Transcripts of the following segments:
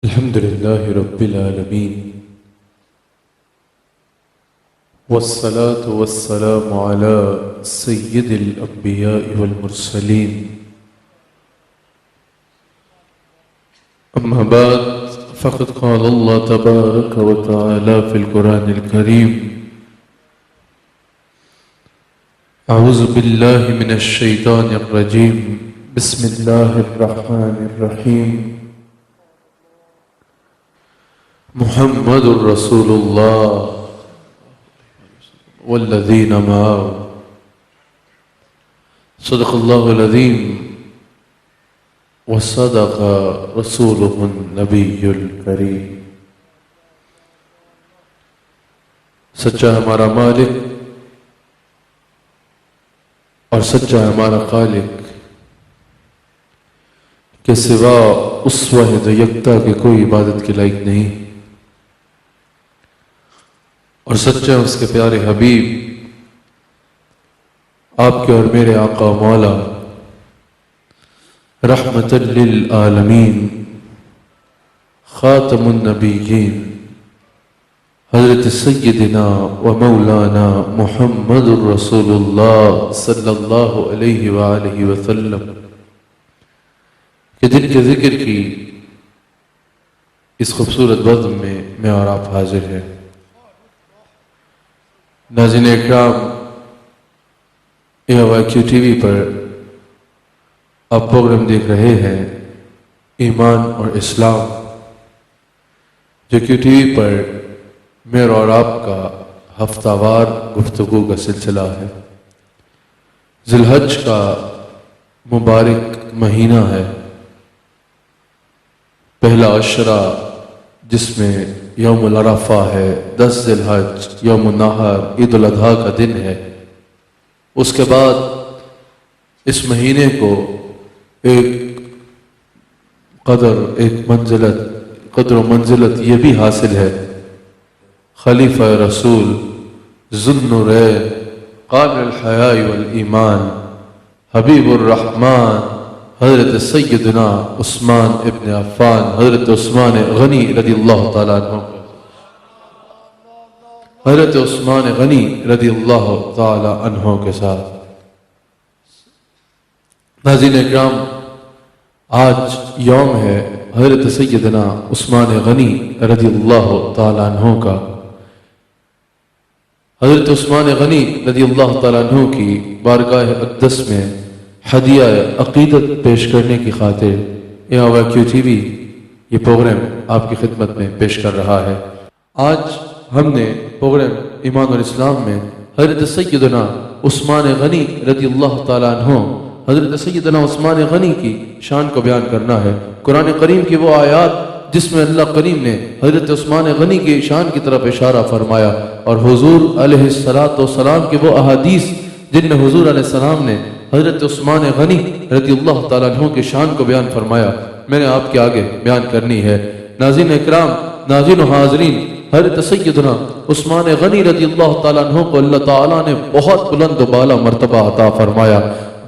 अल्हम्दुलिल्लाहि रब्बिल आलमीन वस्सलातु वस्सलामु अला सय्यिदिल अंबिया'i वल मुरसलीन अम्मा बाद फ़क़द क़ाल अल्लाह तबारक व तआला फ़िल क़ुरानिल करीम अऊज़ु बिल्लाहि मिनश शैतानिर रजीम बिस्मिल्लाहिर रहमानिर रहीम मुहम्मदुर रसूलुल्लाह वल्लज़ीना मअहू सदक़ल्लाहुल अज़ीम व सदक़ रसूलुहुन नबियुल करीम। सच्चा हमारा मालिक और सच्चा हमारा खालिक के सिवा उस वाहिद यकता के कोई इबादत के लायक नहीं, और सच्चा उसके प्यारे हबीब आपके और मेरे आका मौला रहमतल लिल आलमीन खातमुन नबिय्यीन हज़रत सय्यदिना व मौलाना मुहम्मदुर रसूलुल्लाह सल्लल्लाहु अलैहि व आलिहि वसल्लम के जिनके ज़िक्र की इस खूबसूरत बज़्म में मैं और आप हाजिर हैं। नाज़रीन इकराम, AYQ TV पर आप प्रोग्राम देख रहे हैं ईमान और इस्लाम, जो QTV पर मेरा और आपका हफ्तावार गुफ्तगू का सिलसिला है। ज़िलहज का मुबारक महीना है, पहला अशरा जिसमें यौमुल अरफा है, 10 ज़िलहज यौमुन नहर ईद उल अज़हा का दिन है। उसके बाद इस महीने को एक कदर मंजिलत ये भी हासिल है, खलीफा रसूल ज़ुन्नुरैन क़ामिल हयाई वल ईमान हबीबुर रहमान हज़रत सय्यदना उस्मान इब्न अफ़्फ़ान हज़रत उस्मान गनी रज़ियल्लाहु ताला अन्हु हज़रत उस्मान गनी रज़ियल्लाहु ताला अन्हु के साथ। नाज़रीन इकराम, आज यौम है हज़रत सय्यदना उस्मान गनी रज़ियल्लाहु ताला अन्हु का। हज़रत उस्मान गनी रज़ियल्लाहु ताला अन्हु की बारगाह अक़दस में हदिया अक़ीदत पेश करने की खातिर AYQ TV ये प्रोग्राम आपकी खिदमत में पेश कर रहा है। आज हमने प्रोग्राम ईमान और इस्लाम में हज़रत सय्यदना उस्मान गनी रज़ियल्लाहु ताला अन्हु हज़रत सय्यदना उस्मान गनी की शान को बयान करना है। कुरान करीम की वो आयात जिसमें अल्लाह करीम ने हज़रत उस्मान गनी की शान की तरफ इशारा फरमाया, और हुज़ूर अलैहिस्सलातु वस्सलाम की वो अहादीस जिनमें हुज़ूर अलैहिस्सलाम ने हज़रत उस्मान गनी रज़ियल्लाहु ताला अन्हु की शान को बयान फरमाया, मैंने आपके आगे बयान करनी है। नाज़रीन इकराम, नाज़रीन व हाज़रीन, हज़रत सय्यदना उस्मान गनी रज़ियल्लाहु ताला अन्हु को अल्लाह ताला ने बहुत बुलंद बाला मर्तबा अता फरमाया।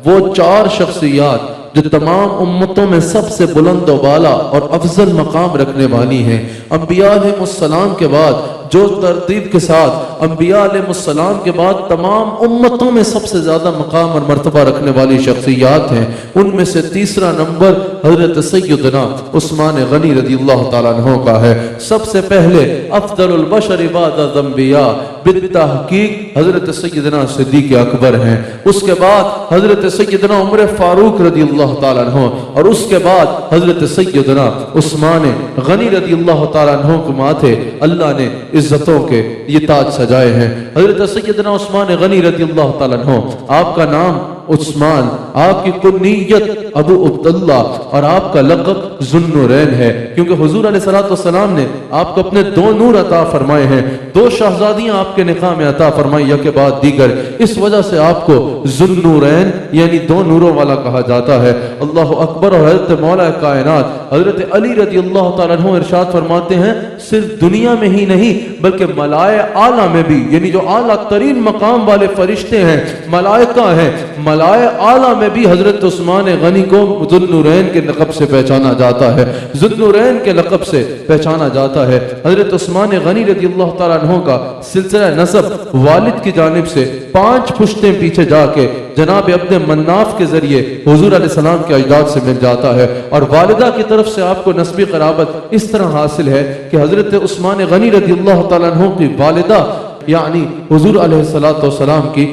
वो 4 शख्सियात जो तमाम उम्मतों में सबसे बुलंद बाला और अफजल मकाम रखने वाली हैं। अंबिया अलैहिस्सलाम के बाद जो तरतीब के साथ अंबिया अलैहिस्सलाम के बाद तमाम उम्मतों में सबसे ज्यादा मकाम और मर्तबा रखने वाली शख्सियात हैं, उनमें से तीसरा नंबर हज़रत सय्यदना उस्मान गनी रज़ियल्लाहु ताला अन्हु का है। सबसे पहले अफ़ज़लुल बशर बाद अंबिया बित्तहक़ीक़ हज़रत सय्यदना सिद्दीक़ अकबर हैं। उसके बाद हज़रत सय्यदना उमर फारूक रज़ियल्लाहु ताला अन्हु, और उसके बाद हज़रत सय्यदना उस्मान गनी रज़ियल्लाहु ताला अन्हु के माथे अल्लाह ने इज्जतों के ये ताज सजाए हैं। हज़रत सय्यदना उस्मान गनी रज़ियल्लाहु ताला अन्हु, आपका नाम उस्मान, आपकी कुन्नियत अबू अब्दुल्ला और आपका लक़ब ज़ुन्नुरैन है, क्योंकि हुज़ूर अलैहिस्सलातु वस्सलाम ने आपको अपने 2 नूर अता फरमाए हैं। 2 शहजादियां आपके निकाह में अता फरमाई एक के बाद दीगर, इस वजह से आपको ज़ुन्नुरैन यानी 2 नूरों वाला कहा जाता है। अल्लाहु अकबर। और हज़रत मौला कायनात हज़रत अली रज़ियल्लाहु ताला अन्हु इरशाद फरमाते हैं, सिर्फ दुनिया में ही नहीं बल्कि मलाए आला में भी, यानी जो आला तरीन मकाम वाले फरिश्ते हैं, मलाइका हैं, मलाए आला में भी हजरत उस्मान गनी को ज़ुन्नुरैन के लक़ब से पहचाना जाता है, ज़ुन्नुरैन के लक़ब से पहचाना जाता है। हजरत उस्मान गनी रज़ियल्लाहु तआला अन्हु का सिलसिला नसब वालिद की जानिब से 5 पुश्तें पीछे जाके जनाब अब्द मन्नाफ के जरिए हुजूर अलैहिस्सलाम के अजदाद से मिल जाता है। और वालिदा की तरफ से आपको नस्बी क़राबत इस तरह हासिल है कि हजरत उस्मान गनी रज़ियल्लाहु तआला अन्हु की वालिदा यानी हुजूर अलैहिस्सलातु वस्सलाम की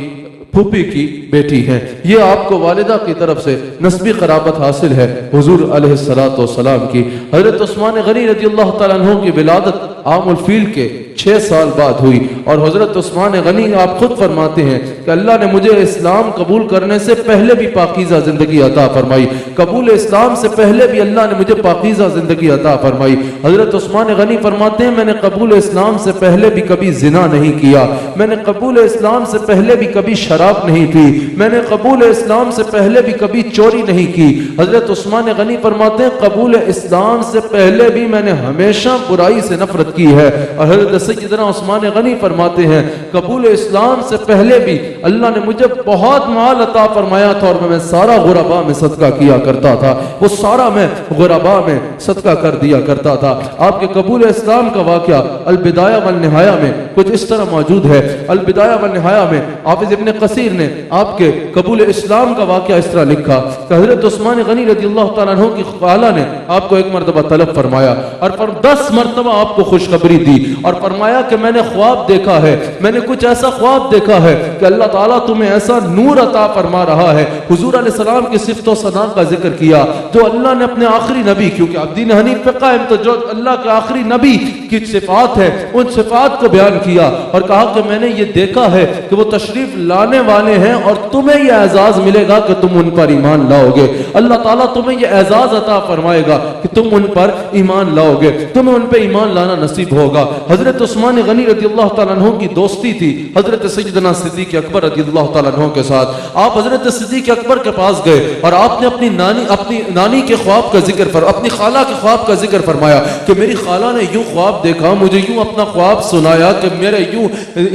फूफी की बेटी हैं। ये आपको वालिदा की तरफ से नस्बी क़राबत हासिल है हुजूर अलैहिस्सलातु वस्सलाम की। हजरत उस्मान गनी रज़ियल्लाहु तआला अन्हु की विलादत आमुल फील के 6 साल बाद हुई। और हजरत उस्मान गनी आप खुद फरमाते हैं कि अल्लाह ने मुझे इस्लाम कबूल करने से पहले भी पाकीज़ा जिंदगी अता फरमाई, कबूल इस्लाम से पहले भी अल्लाह ने मुझे पाकीज़ा जिंदगी अता फरमाई। हजरत उस्मान गनी फरमाते हैं मैंने कबूल इस्लाम से पहले भी कभी जिना नहीं किया, मैंने कबूल इस्लाम से पहले भी कभी शराब नहीं पी, मैंने कबूल इस्लाम से पहले भी कभी चोरी नहीं की। हजरत उस्मान गनी फरमाते हैं कबूल इस्लाम से पहले भी मैंने हमेशा बुराई से नफरत की है। और हजरत सैयदना उस्मान गनी फरमाते हैं कबूल इस्लाम से पहले भी अल्लाह ने मुझे बहुत माल अता फरमाया था और मैं सारा गुरबा में सदका किया करता था, वो सारा मैं गुरबा में सदका कर दिया करता था। आपके कबूल इस्लाम का वाक़या अल बिदाया वल निहाया में कुछ इस तरह मौजूद है। अल बिदाया वल निहाया में हाफिज इब्न कसीर ने आपके कबूल इस्लाम का वाक़या इस तरह लिखा कि हजरत उस्मान गनी रज़ियल्लाहु तआला अन्हु की खाला ने आपको एक मरतबा तलब फरमाया और 10 मरतबा आपको खुशखबरी दी और फरमाया कि मैंने ख्वाब देखा है, मैंने कुछ ऐसा ख्वाब देखा है कि अल्लाह ताला तुम्हें ऐसा नूर अता फरमा रहा है। हुजूर अलैहिस्सलाम की सिफ़त व सना का जिक्र किया जो अल्लाह ने अपने आखिरी नबी, क्योंकि आप दीन हनीफ पे कायम, तो जो अल्लाह के आखिरी नबी की सिफात है उन सिफात को बयान किया और कहा कि मैंने ये देखा है कि वो तशरीफ लाने वाले हैं और तुम्हें यह एजाज मिलेगा कि तुम उन पर ईमान लाओगे। अल्लाह ताला तुम्हें यह एजाज अता फरमाएगा कि तुम उन पर ईमान लाओगे, तुम्हें उन पर ईमान लाना नसीब होगा। हजरत उस्मान गनी रज़ियल्लाहु तआला अन्हु की दोस्ती थी हजरत सैयदना सिद्दीक़ अकबर रज़ियल्लाहु तआला अन्हु के साथ। आप हजरत सिद्दीक़ अकबर के पास गए और आपने अपनी नानी के ख्वाब का जिक्र अपनी खाला के ख्वाब का जिक्र फरमाया कि मेरी खाला ने यूं ख्वाब देखा, मुझे यूं अपना ख्वाब सुनाया कि मेरे यूं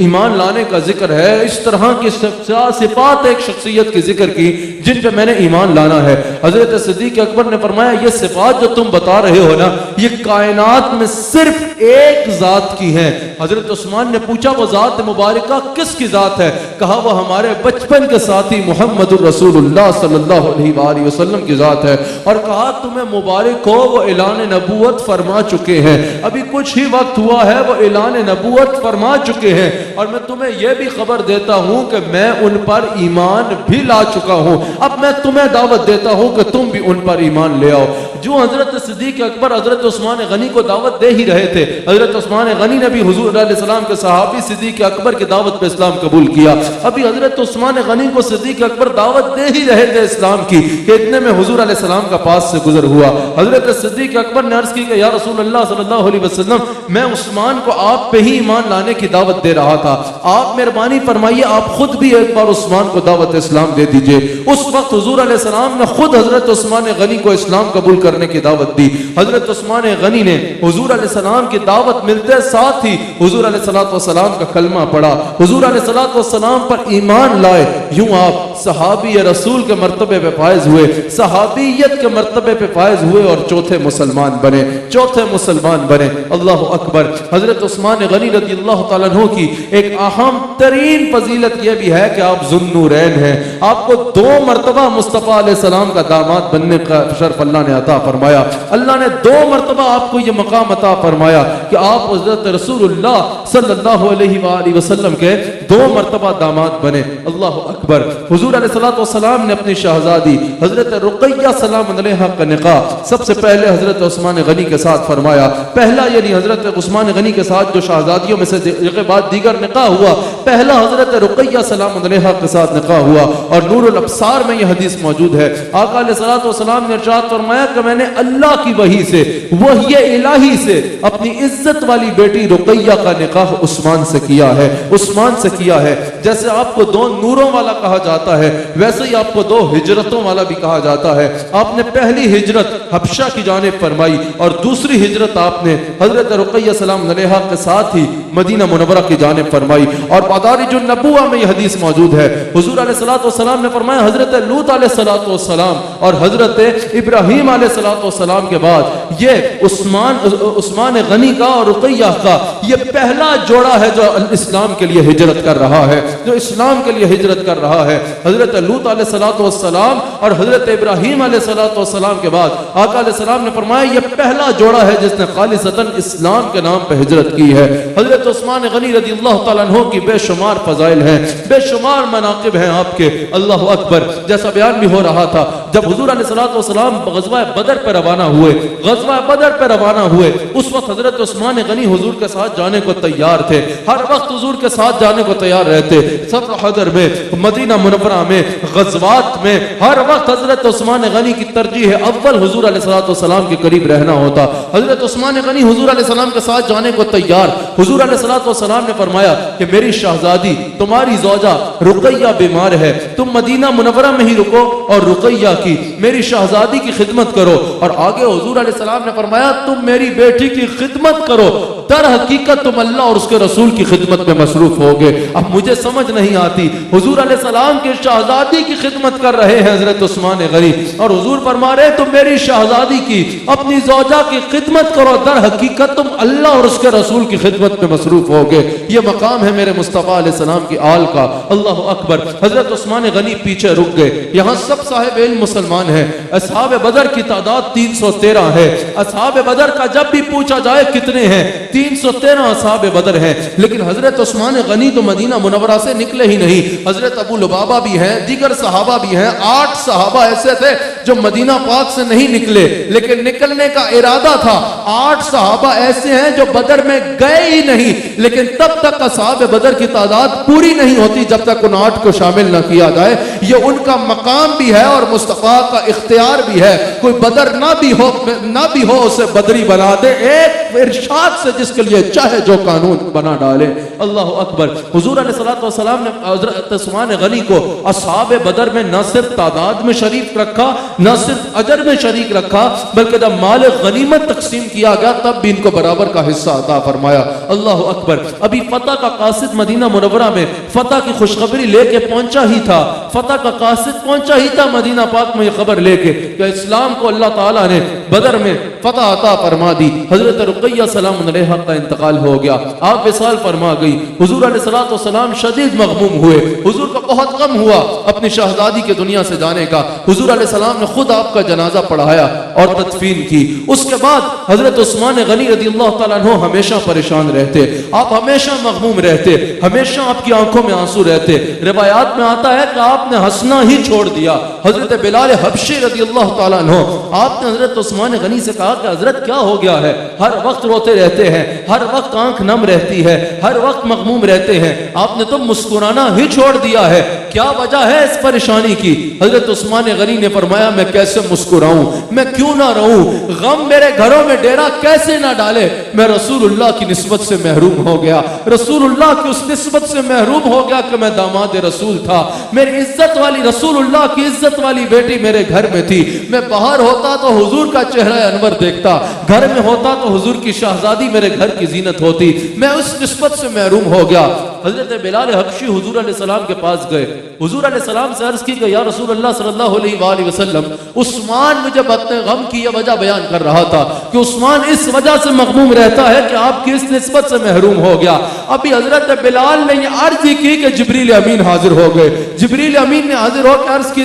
ईमान लाने का जिक्र है। इस तरह की सिफात एक शख्सियत की जिक्र की जिन पे मैंने ईमान लाना है। हजरत सिद्दीक़ अकबर ने फरमाया ये सिफात जो तुम बता रहे हो ना, ये कायनात में सिर्फ एक जात की है। हजरत उस्मान ने पूछा वो जात मुबारका किसकी जात है? कहा वो हमारे बचपन के साथी मुहम्मदुर रसूलुल्लाह सल्लल्लाहु अलैहि वसल्लम की जात है। और कहा तुम्हें मुबारक हो, वो ऐलान नबूवत फरमा चुके हैं, अभी कुछ ही वक्त हुआ है वो ऐलान नबूवत फरमा चुके हैं। और मैं तुम्हें यह भी खबर देता हूं कि मैं उन पर ईमान भी ला चुका हूं। अब मैं तुम्हें दावत देता हूं कि तुम भी उन पर ईमान ले आओ। जो हजरत सिद्दीक़ अकबर हजरत उस्मान गनी को दावत दे ही रहे थे, हजरत उस्मान गनी ने भी हुजूर अलैहिस्सलाम के सहाबी सिद्दीक़ अकबर की दावत पे इस्लाम कबूल किया। अभी हजरत उस्मान गनी को सिद्दीक़ अकबर दावत दे ही रहे थे इस्लाम की कि इतने में हुजूर अलैहिस्सलाम का पास से गुजर हुआ। हजरत सिद्दीक़ अकबर ने अर्ज की कि या रसूल अल्लाह सल्लल्लाहु अलैहि वसल्लम, मैं उस्मान को आप पे ही ईमान लाने की दावत दे रहा था, आप मेहरबानी फरमाइए आप खुद भी एक बार उस्मान को दावत इस्लाम दे दीजिए। उस वक्त हुजूर अलैहिस्सलाम ने खुद हजरत उस्मान गनी को इस्लाम कबूल करने की दावत दी। हजरत उस्मान गनी ने हुजूर अलैहिस्सलाम की दावत मिलते साथ ही हुजूर अलैहिस्सलाम का कलमा पढ़ा, हुजूर अलैहिस्सलाम पर ईमान लाए। यूं आप सहाबी रसूल के मर्तबे पे फायज हुए, सहाबियत के मर्तबे पे फायज हुए और चौथे मुसलमान बने, चौथे मुसलमान बने। अल्लाह अकबर। हजरत उस्मान गनी रज़ियल्लाहु तआला अन्हु की एक अहम तरीन फजीलत यह भी है कि आप ज़ुन्नुरैन हैं। आपको 2 मरतबा मुस्तफ़ा अलैहिस्सलाम का दामाद बनने का शर्फ अल्लाह ने अता फरमाया। अल्लाह ने 2 मरतबा आपको यह मकाम अता फरमाया कि आप हजरत रसूलुल्लाह सल्लल्लाहु अलैहि वसल्लम के 2 मरतबा दामाद बने। अल्लाह अकबर। हुजूर अलैहिस्सलातु वस्सलाम ने अपनी शहजादी हजरत रुक़ैया सलाम अलैहा का निकाह सबसे पहले हजरत उस्मान गनी के साथ फरमाया। पहला यानी हजरत उस्मान गनी के साथ जो शहजादियों में से के बाद दीगर निकाह हुआ, पहला हजरत रुक़ैया सलाम अलैहा के साथ निकाह हुआ। और नूरुल अब्सार में यह हदीस मौजूद है। आका अलैहिस्सलातु वस्सलाम ने इरशाद फरमाया कि मैंने अल्लाह की वही से, वही इलाही से अपनी इज्जत वाली बेटी रुक़ैया का निकाह उस्मान से किया है, उस्मान से किया है। जैसे आपको 2 नूरों वाला कहा जाता है, वैसे ही आपको 2 हिजरतों वाला भी कहा जाता है। आपने पहली हिजरत हबशा की जानिब फरमाई और दूसरी हिजरत आपने हजरत रुक़ैया सलाम अलैहा के साथ ही मदीना मुनव्वरा की जानिब फरमाई। और मदारिजुन नबुव्वा में यह हदीस मौजूद है। हुजूर अलैहिस्सलातु वस्सलाम ने फरमाया हजरत लूत अलैहिस्सलातु वस्सलाम और हजरत इब्राहीम अलैहिस्सलातु वस्सलाम के बाद ये उस्मान गनी का और रुक़ैया का ये पहला जोड़ा है जो इस्लाम के लिए हिजरत कर रहा है, जो इस्लाम के लिए हिजरत कर रहा है। हजरत लूत अलैहिस्सलातु वस्सलाम और हजरत इब्राहीम अलैहिस्सलातु वस्सलाम के बाद आका अलैहिस्सलाम ने फरमाया ये पहला जोड़ा है जिसने खालिसतन इस्लाम के नाम पर हिजरत की है। हजरत उस्मान गनी रज़ियल्लाहु तआला अन्हु की बेशुमार फजाइल हैं, बेशुमार मनाकिब हैं आपके। अल्लाह अकबर। जैसा बयान भी हो रहा था जब हुजूर अलैहिस्सलातु वस्सलाम गज़वा बदर पर रवाना हुए, गज़वा बदर पर रवाना हुए, उस वक्त हजरत उस्मान गनी हुजूर के साथ जाने को तैयार थे, हर वक्त हुजूर के साथ जाने को तैयार रहते। सफ़र हदर में, मदीना मुनव्वरा में, गज़वात में हर वक्त हजरत उस्मान गनी की तरजीह है अव्वल हुजूर अलैहिस्सलातु वस्सलाम के करीब रहना होता। हजरत उस्मान गनी हुजूर अलैहिस्सलाम के साथ जाने को तैयार। हुजूर अलैहिस्सलातु वस्सलाम ने फरमाया कि मेरी शहजादी तुम्हारी ज़ौजा रुक़ैया बीमार है, तुम मदीना मुनव्वरा में ही रुको और रुक़ैया की, मेरी शहजादी की खिदमत करो। और आगे हुजूर अलैहिस्सलाम ने फरमाया तुम मेरी बेटी की खिदमत करो, दर हकीकत तुम अल्लाह और उसके रसूल की खिदमत में मसरूफ होगे। अब मुझे समझ नहीं आती, हुजूर अलैहिस्सलाम की शहजादी की खिदमत कर रहे हैं हजरत उस्मान गनी और हुजूर फरमा रहे तुम मेरी शहजादी की, अपनी ज़ौजा की खिदमत करो, दर हकीकत तुम अल्लाह और उसके रसूल की खिदमत में मसरूफ होगे। ये मकाम है मेरे मुस्तफ़ा अलैहिस्सलाम की आल का। अल्लाह अकबर। हजरत उस्मान गनी पीछे रुक गए। यहाँ सब साहिब इल्म मुसलमान हैं। असहाब बदर की तादाद 313 है। असहाब बदर का जब भी पूछा जाए कितने हैं, 313 असहाब बदर हैं। लेकिन हजरत उस्मान गनी तो मदीना मुनव्वरा से निकले ही नहीं। हजरत अबू लुबाबा भी हैं, दीगर सहाबा भी हैं। 8 सहाबा ऐसे थे जो मदीना पाक से नहीं निकले लेकिन निकलने का इरादा था। 8 सहाबा ऐसे हैं जो बदर में गए ही नहीं, लेकिन तब तक असहाब बदर की तादाद पूरी नहीं होती जब तक उन 8 को शामिल न किया जाए। ये उनका मकाम भी है और मुस्तफा का इख्तियार भी है। कोई बदर ना भी हो उसे बदरी बना दे, एक इरशाद से जिसके लिए चाहे जो कानून बना डाले। अल्लाह अकबर। हुजूर अलैहिस्सलातु वस्सलाम ने हजरत उस्मान गनी को असहाब बदर में न सिर्फ तादाद में शरीक रखा, न सिर्फ अजर में शरीक रखा, बल्कि जब माल गनीमत तकसीम किया गया तब भी इनको बराबर का हिस्सा अता फरमाया। अल्लाह अकबर। अभी फतह का कासिद मदीना मुनव्वरा में फतह की खुशखबरी लेके पहुंचा ही था, फतह का कासिद पहुंचा ही था मदीना पाक में खबर लेके कि इस्लाम को अल्लाह ताला ने बदर में फतह अता फरमा दी। हजरत रुक़ैया सलाम अलैहा का इंतकाल हो गया, आप विसाल फरमा गई। हुजूर अलैहिस्सलातु वस्सलाम शदीद मग़मूम हुए, हुजूर को बहुत गम हुआ अपनी शहजादी के दुनिया से जाने का। हुजूर अलैहिस्सलाम ने खुद आपका जनाजा पढ़ाया और तदफीन की। उसके बाद हजरत उस्मान गनी रज़ियल्लाहु तआला अन्हु हमेशा परेशान रहते, आप हमेशा मग़मूम रहते, हमेशा आपकी आंखों में आंसू रहते। रिवायात में आता है कि आपने हंसना ही छोड़ दिया। हजरत बिलाल हबशी रज़ियल्लाहु तआला अन्हु, आपने हजरत उस्मान गनी से कहा कि हजरत क्या हो गया है, हर वक्त रोते रहते हैं, हर वक्त आंख नम रहती है, हर वक्त मग़मूम रहते हैं, आपने तो मुस्कुराना ही छोड़ दिया है, क्या वजह है इस परेशानी की? हजरत उस्मान गनी ने फरमाया मैं कैसे मुस्कुराऊं, मैं क्यों ना रहूं, गम मेरे घरों में डेरा कैसे ना डाले। मैं रसूलुल्लाह की निस्बत से महरूम हो गया, रसूलुल्लाह की उस निस्बत से महरूम हो गया कि मैं दामाद रसूल था। मेरी इज्जत वाली रसूलुल्लाह की इज्जत वाली बेटी मेरे घर में थी। मैं बाहर होता तो हुजूर का चेहरा अनवर देखता, घर में होता तो हुजूर की शहजादी मेरे घर की जीनत होती। मैं उस निस्बत से महरूम हो गया। हजरत बिलाल हबशी हुजूर अलैहिस्सलाम के पास गए, हुजूर अलैहिस्सलाम से अर्ज की कि या रसूलल्लाह सल्लल्लाहु अलैहि वसल्लम, उस्मान मुझे बतने गम की यह वजह बयान कर रहा था कि उस्मान इस वजह से मग़मूम रहता है कि आपकी इस निस्बत से महरूम हो गया। अभी हजरत बिलाल ने यह अर्ज की कि जिब्रील अमीन हाजिर हो गए। जिब्रील अमीन ने हाजिर होकर अर्ज की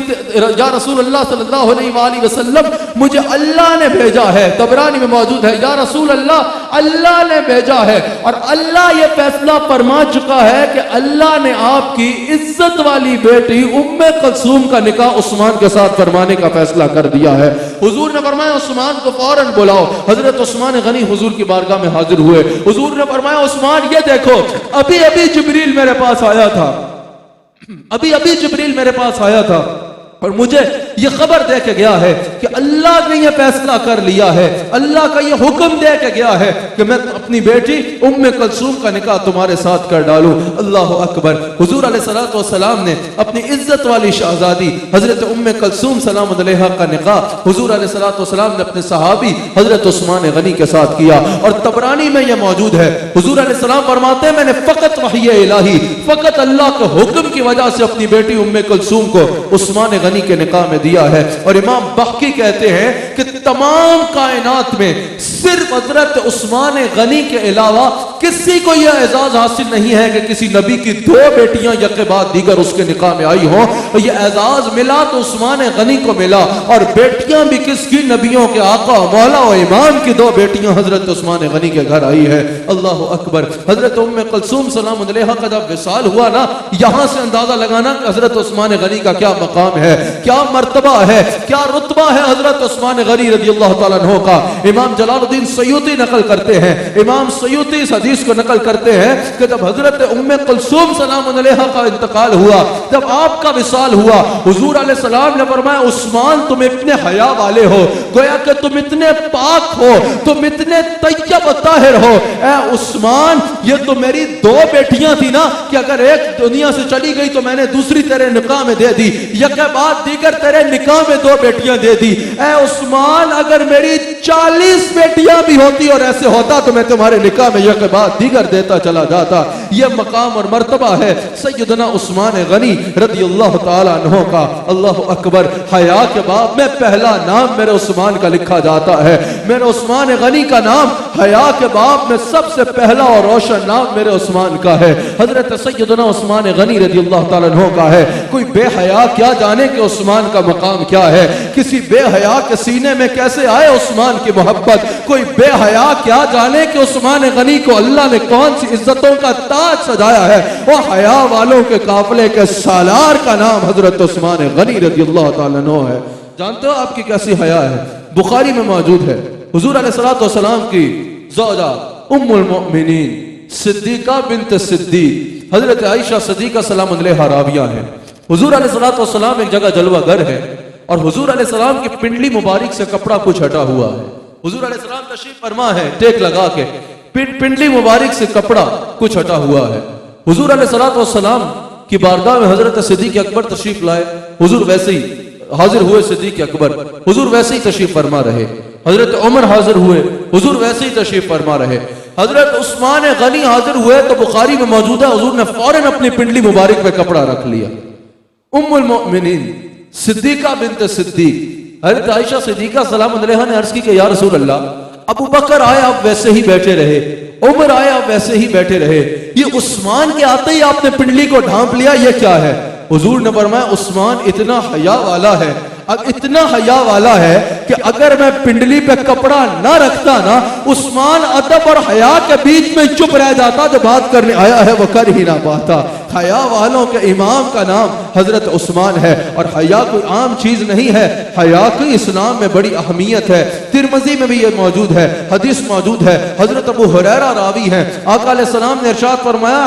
या रसूलल्लाह सल्लल्लाहु अलैहि वसल्लम, मुझे अल्लाह ने भेजा है। तबरानी में मौजूद है या रसूल अल्लाह, अल्लाह ने भेजा है और अल्लाह ये फैसला फरमा चुका है कि अल्लाह ने आपकी इज्जत वाली बेटी उम्मे कुलसूम का निकाह उस्मान के साथ फरमाने का फैसला कर दिया है। हुजूर ने फरमाया उस्मान को फौरन बुलाओ। हजरत उस्मान गनी हुजूर की बारगाह में हाजिर हुए। हुजूर ने फरमाया उस्मान ये देखो, अभी अभी जिब्रील मेरे पास आया था, अभी अभी जिब्रील मेरे पास आया था और मुझे यह खबर दे के गया है कि अल्लाह अल्लाह ने यह फैसला कर लिया है, अल्लाह का यह हुक्म दे के गया है कि मैं अपनी बेटी उम्मे कुलसूम का निकाह तुम्हारे साथ कर डालूं। अल्लाह अकबर। हुजूर अलैहिस्सलातु वस्सलाम ने अपनी इज्जत वाली शहजादी हजरत उम्मे कुलसूम सलाम अलैहा का निकाह हुजूर अलैहिस्सलातु वस्सलाम ने अपने सहाबी हजरत उस्मान गनी के साथ किया। और तबरानी में यह मौजूद है, हुजूर अलैहिस्सलाम फरमाते हैं मैंने फकत वही इलाही, फकत अल्लाह के हुक्म की वजह से अपनी बेटी उम्मे कुलसूम को उस्मान गनी के निकाह में दिया है। और इमाम बख्की कहते हैं कि तमाम कायनात में सिर्फ हजरत उस्मान गनी के अलावा किसी को यह एजाज हासिल नहीं है कि किसी नबी की दो बेटियां यके बाद दीगर उसके निकाह में आई हो। और यह एजाज मिला तो उस्मान गनी को मिला, और बेटियां भी किसकी, नबियों के आका मौला और इमाम की दो बेटियां हजरत उस्मान गनी के घर आई है। अल्लाह अकबर। हजरत उम्मे कुलसूम सलाम अलैहा का जब विसाल हुआ ना, यहां से अंदाजा लगाना कि हजरत उस्मान गनी का क्या मकाम है, क्या मर्तबा है, क्या रुतबा है हजरत उस्मान गनी रज़ियल्लाहु तआला अन्हु का। इमाम जलालुद्दीन सयूती नकल करते हैं, इमाम सयूती इस हदीस को नकल करते हैं कि जब हजरत उम्मे कुलसूम सलाम अलैहा का इंतकाल हुआ, जब आपका विसाल हुआ, हुजूर अलैहिस्सलाम ने फरमाया उस्मान तुम इतने हया वाले हो, गोया कि तुम इतने पाक हो, तुम इतने तय्यब ताहिर हो। ए उस्मान, ये तो मेरी दो बेटियां थी ना कि अगर एक दुनिया से चली गई तो मैंने दूसरी तेरे निकाह में दे दी, यके बाद दीगर तेरे निकाह में दो बेटियां दे दी। ए उस्मान, अगर मेरी 40 बेटियां भी होती और ऐसे होता तो मैं तुम्हारे निकाह में यके बाद दीगर देता चला जाता। यह मकाम और मर्तबा है सैयदना उस्मान गनी रज़ियल्लाहु तआला अन्हु का। अल्लाह अकबर। हया के बाद में पहला नाम मेरे उस्मान का लिखा जाता है, मेरे उस्मान गनी का नाम हया के बाब में सबसे पहला और रोशन नाम मेरे उस्मान का है, हजरत सैयदना उस्मान गनी रज़ियल्लाहु तआला अन्हु का है। कोई बेहया क्या जाने कि उस्मान का मकाम क्या है, किसी बेहया के सीने में कैसे आए उस्मान की मोहब्बत। कोई बेहया क्या जाने कि उस्मान गनी को अल्लाह ने कौन सी इज्जतों का ताज सजाया है। वो हया वालों के काफिले के सालार का नाम हजरत उस्मान गनी रज़ियल्लाहु तआला अन्हु है। जानते हो आपकी कैसी हया है? बुखारी में मौजूद है, हुजूर अलैहिस्सलातु वस्सलाम की ज़ौजा उम्मुल मोमिनीन सिद्दीका बिन्त सिद्दीक हजरत आयशा सिद्दीका सलाम अलैहा राविया है। हुजूर अलैहिस्सलातु वस्सलाम एक जगह जलवा घर है और हुजूर अलैहिस्सलाम की पिंडली मुबारक से कपड़ा कुछ हटा हुआ है। हुजूर अलैहिस्सलाम तशरीफ फरमा है टेक लगा के, पिंडली मुबारक से कपड़ा कुछ हटा हुआ है। हुजूर अलैहिस्सलातु वस्सलाम की बारगाह में हजरत सिद्दीक अकबर तशरीफ लाए, हुजूर वैसे ही हाजिर हुए। सिद्दीक अकबर हुजूर वैसे ही तशरीफ फरमा रहे। हजरत उमर हाजिर हुए, हुजूर वैसे ही तशरीफ फरमा रहे। हजरत उस्मान गनी हाजिर हुए तो बुखारी में मौजूद है, हुजूर ने फौरन अपनी पिंडली मुबारक पे कपड़ा रख लिया। उम्मुल मोमिनीन सिद्दीका बिन्त सिद्दीक हजरत आयशा सिद्दीका सलाम अलैहा ने अर्ज की कि या रसूल अल्लाह, अबू बकर आए आप वैसे ही बैठे रहे, उमर आए आप वैसे ही बैठे रहे, ये उस्मान के आते ही आपने पिंडली को ढांप लिया, ये क्या है? हुजूर ने फरमाया उस्मान इतना हया वाला है, अब इतना हया वाला है कि अगर मैं पिंडली पे कपड़ा ना रखता ना, उस्मान अदब और हया के बीच में चुप रह जाता, जो बात करने आया है वो कर ही ना पाता। हया वालों के इमाम का नाम हजरत उस्मान है और हया कोई आम चीज नहीं है, हया की इस्लाम में बड़ी अहमियत है। तिरमिज़ी में भी ये मौजूद है, हदीस मौजूद है, हजरत अबू हुरैरा रावी हैं, आका अलैहिस्सलाम ने इरशाद फरमाया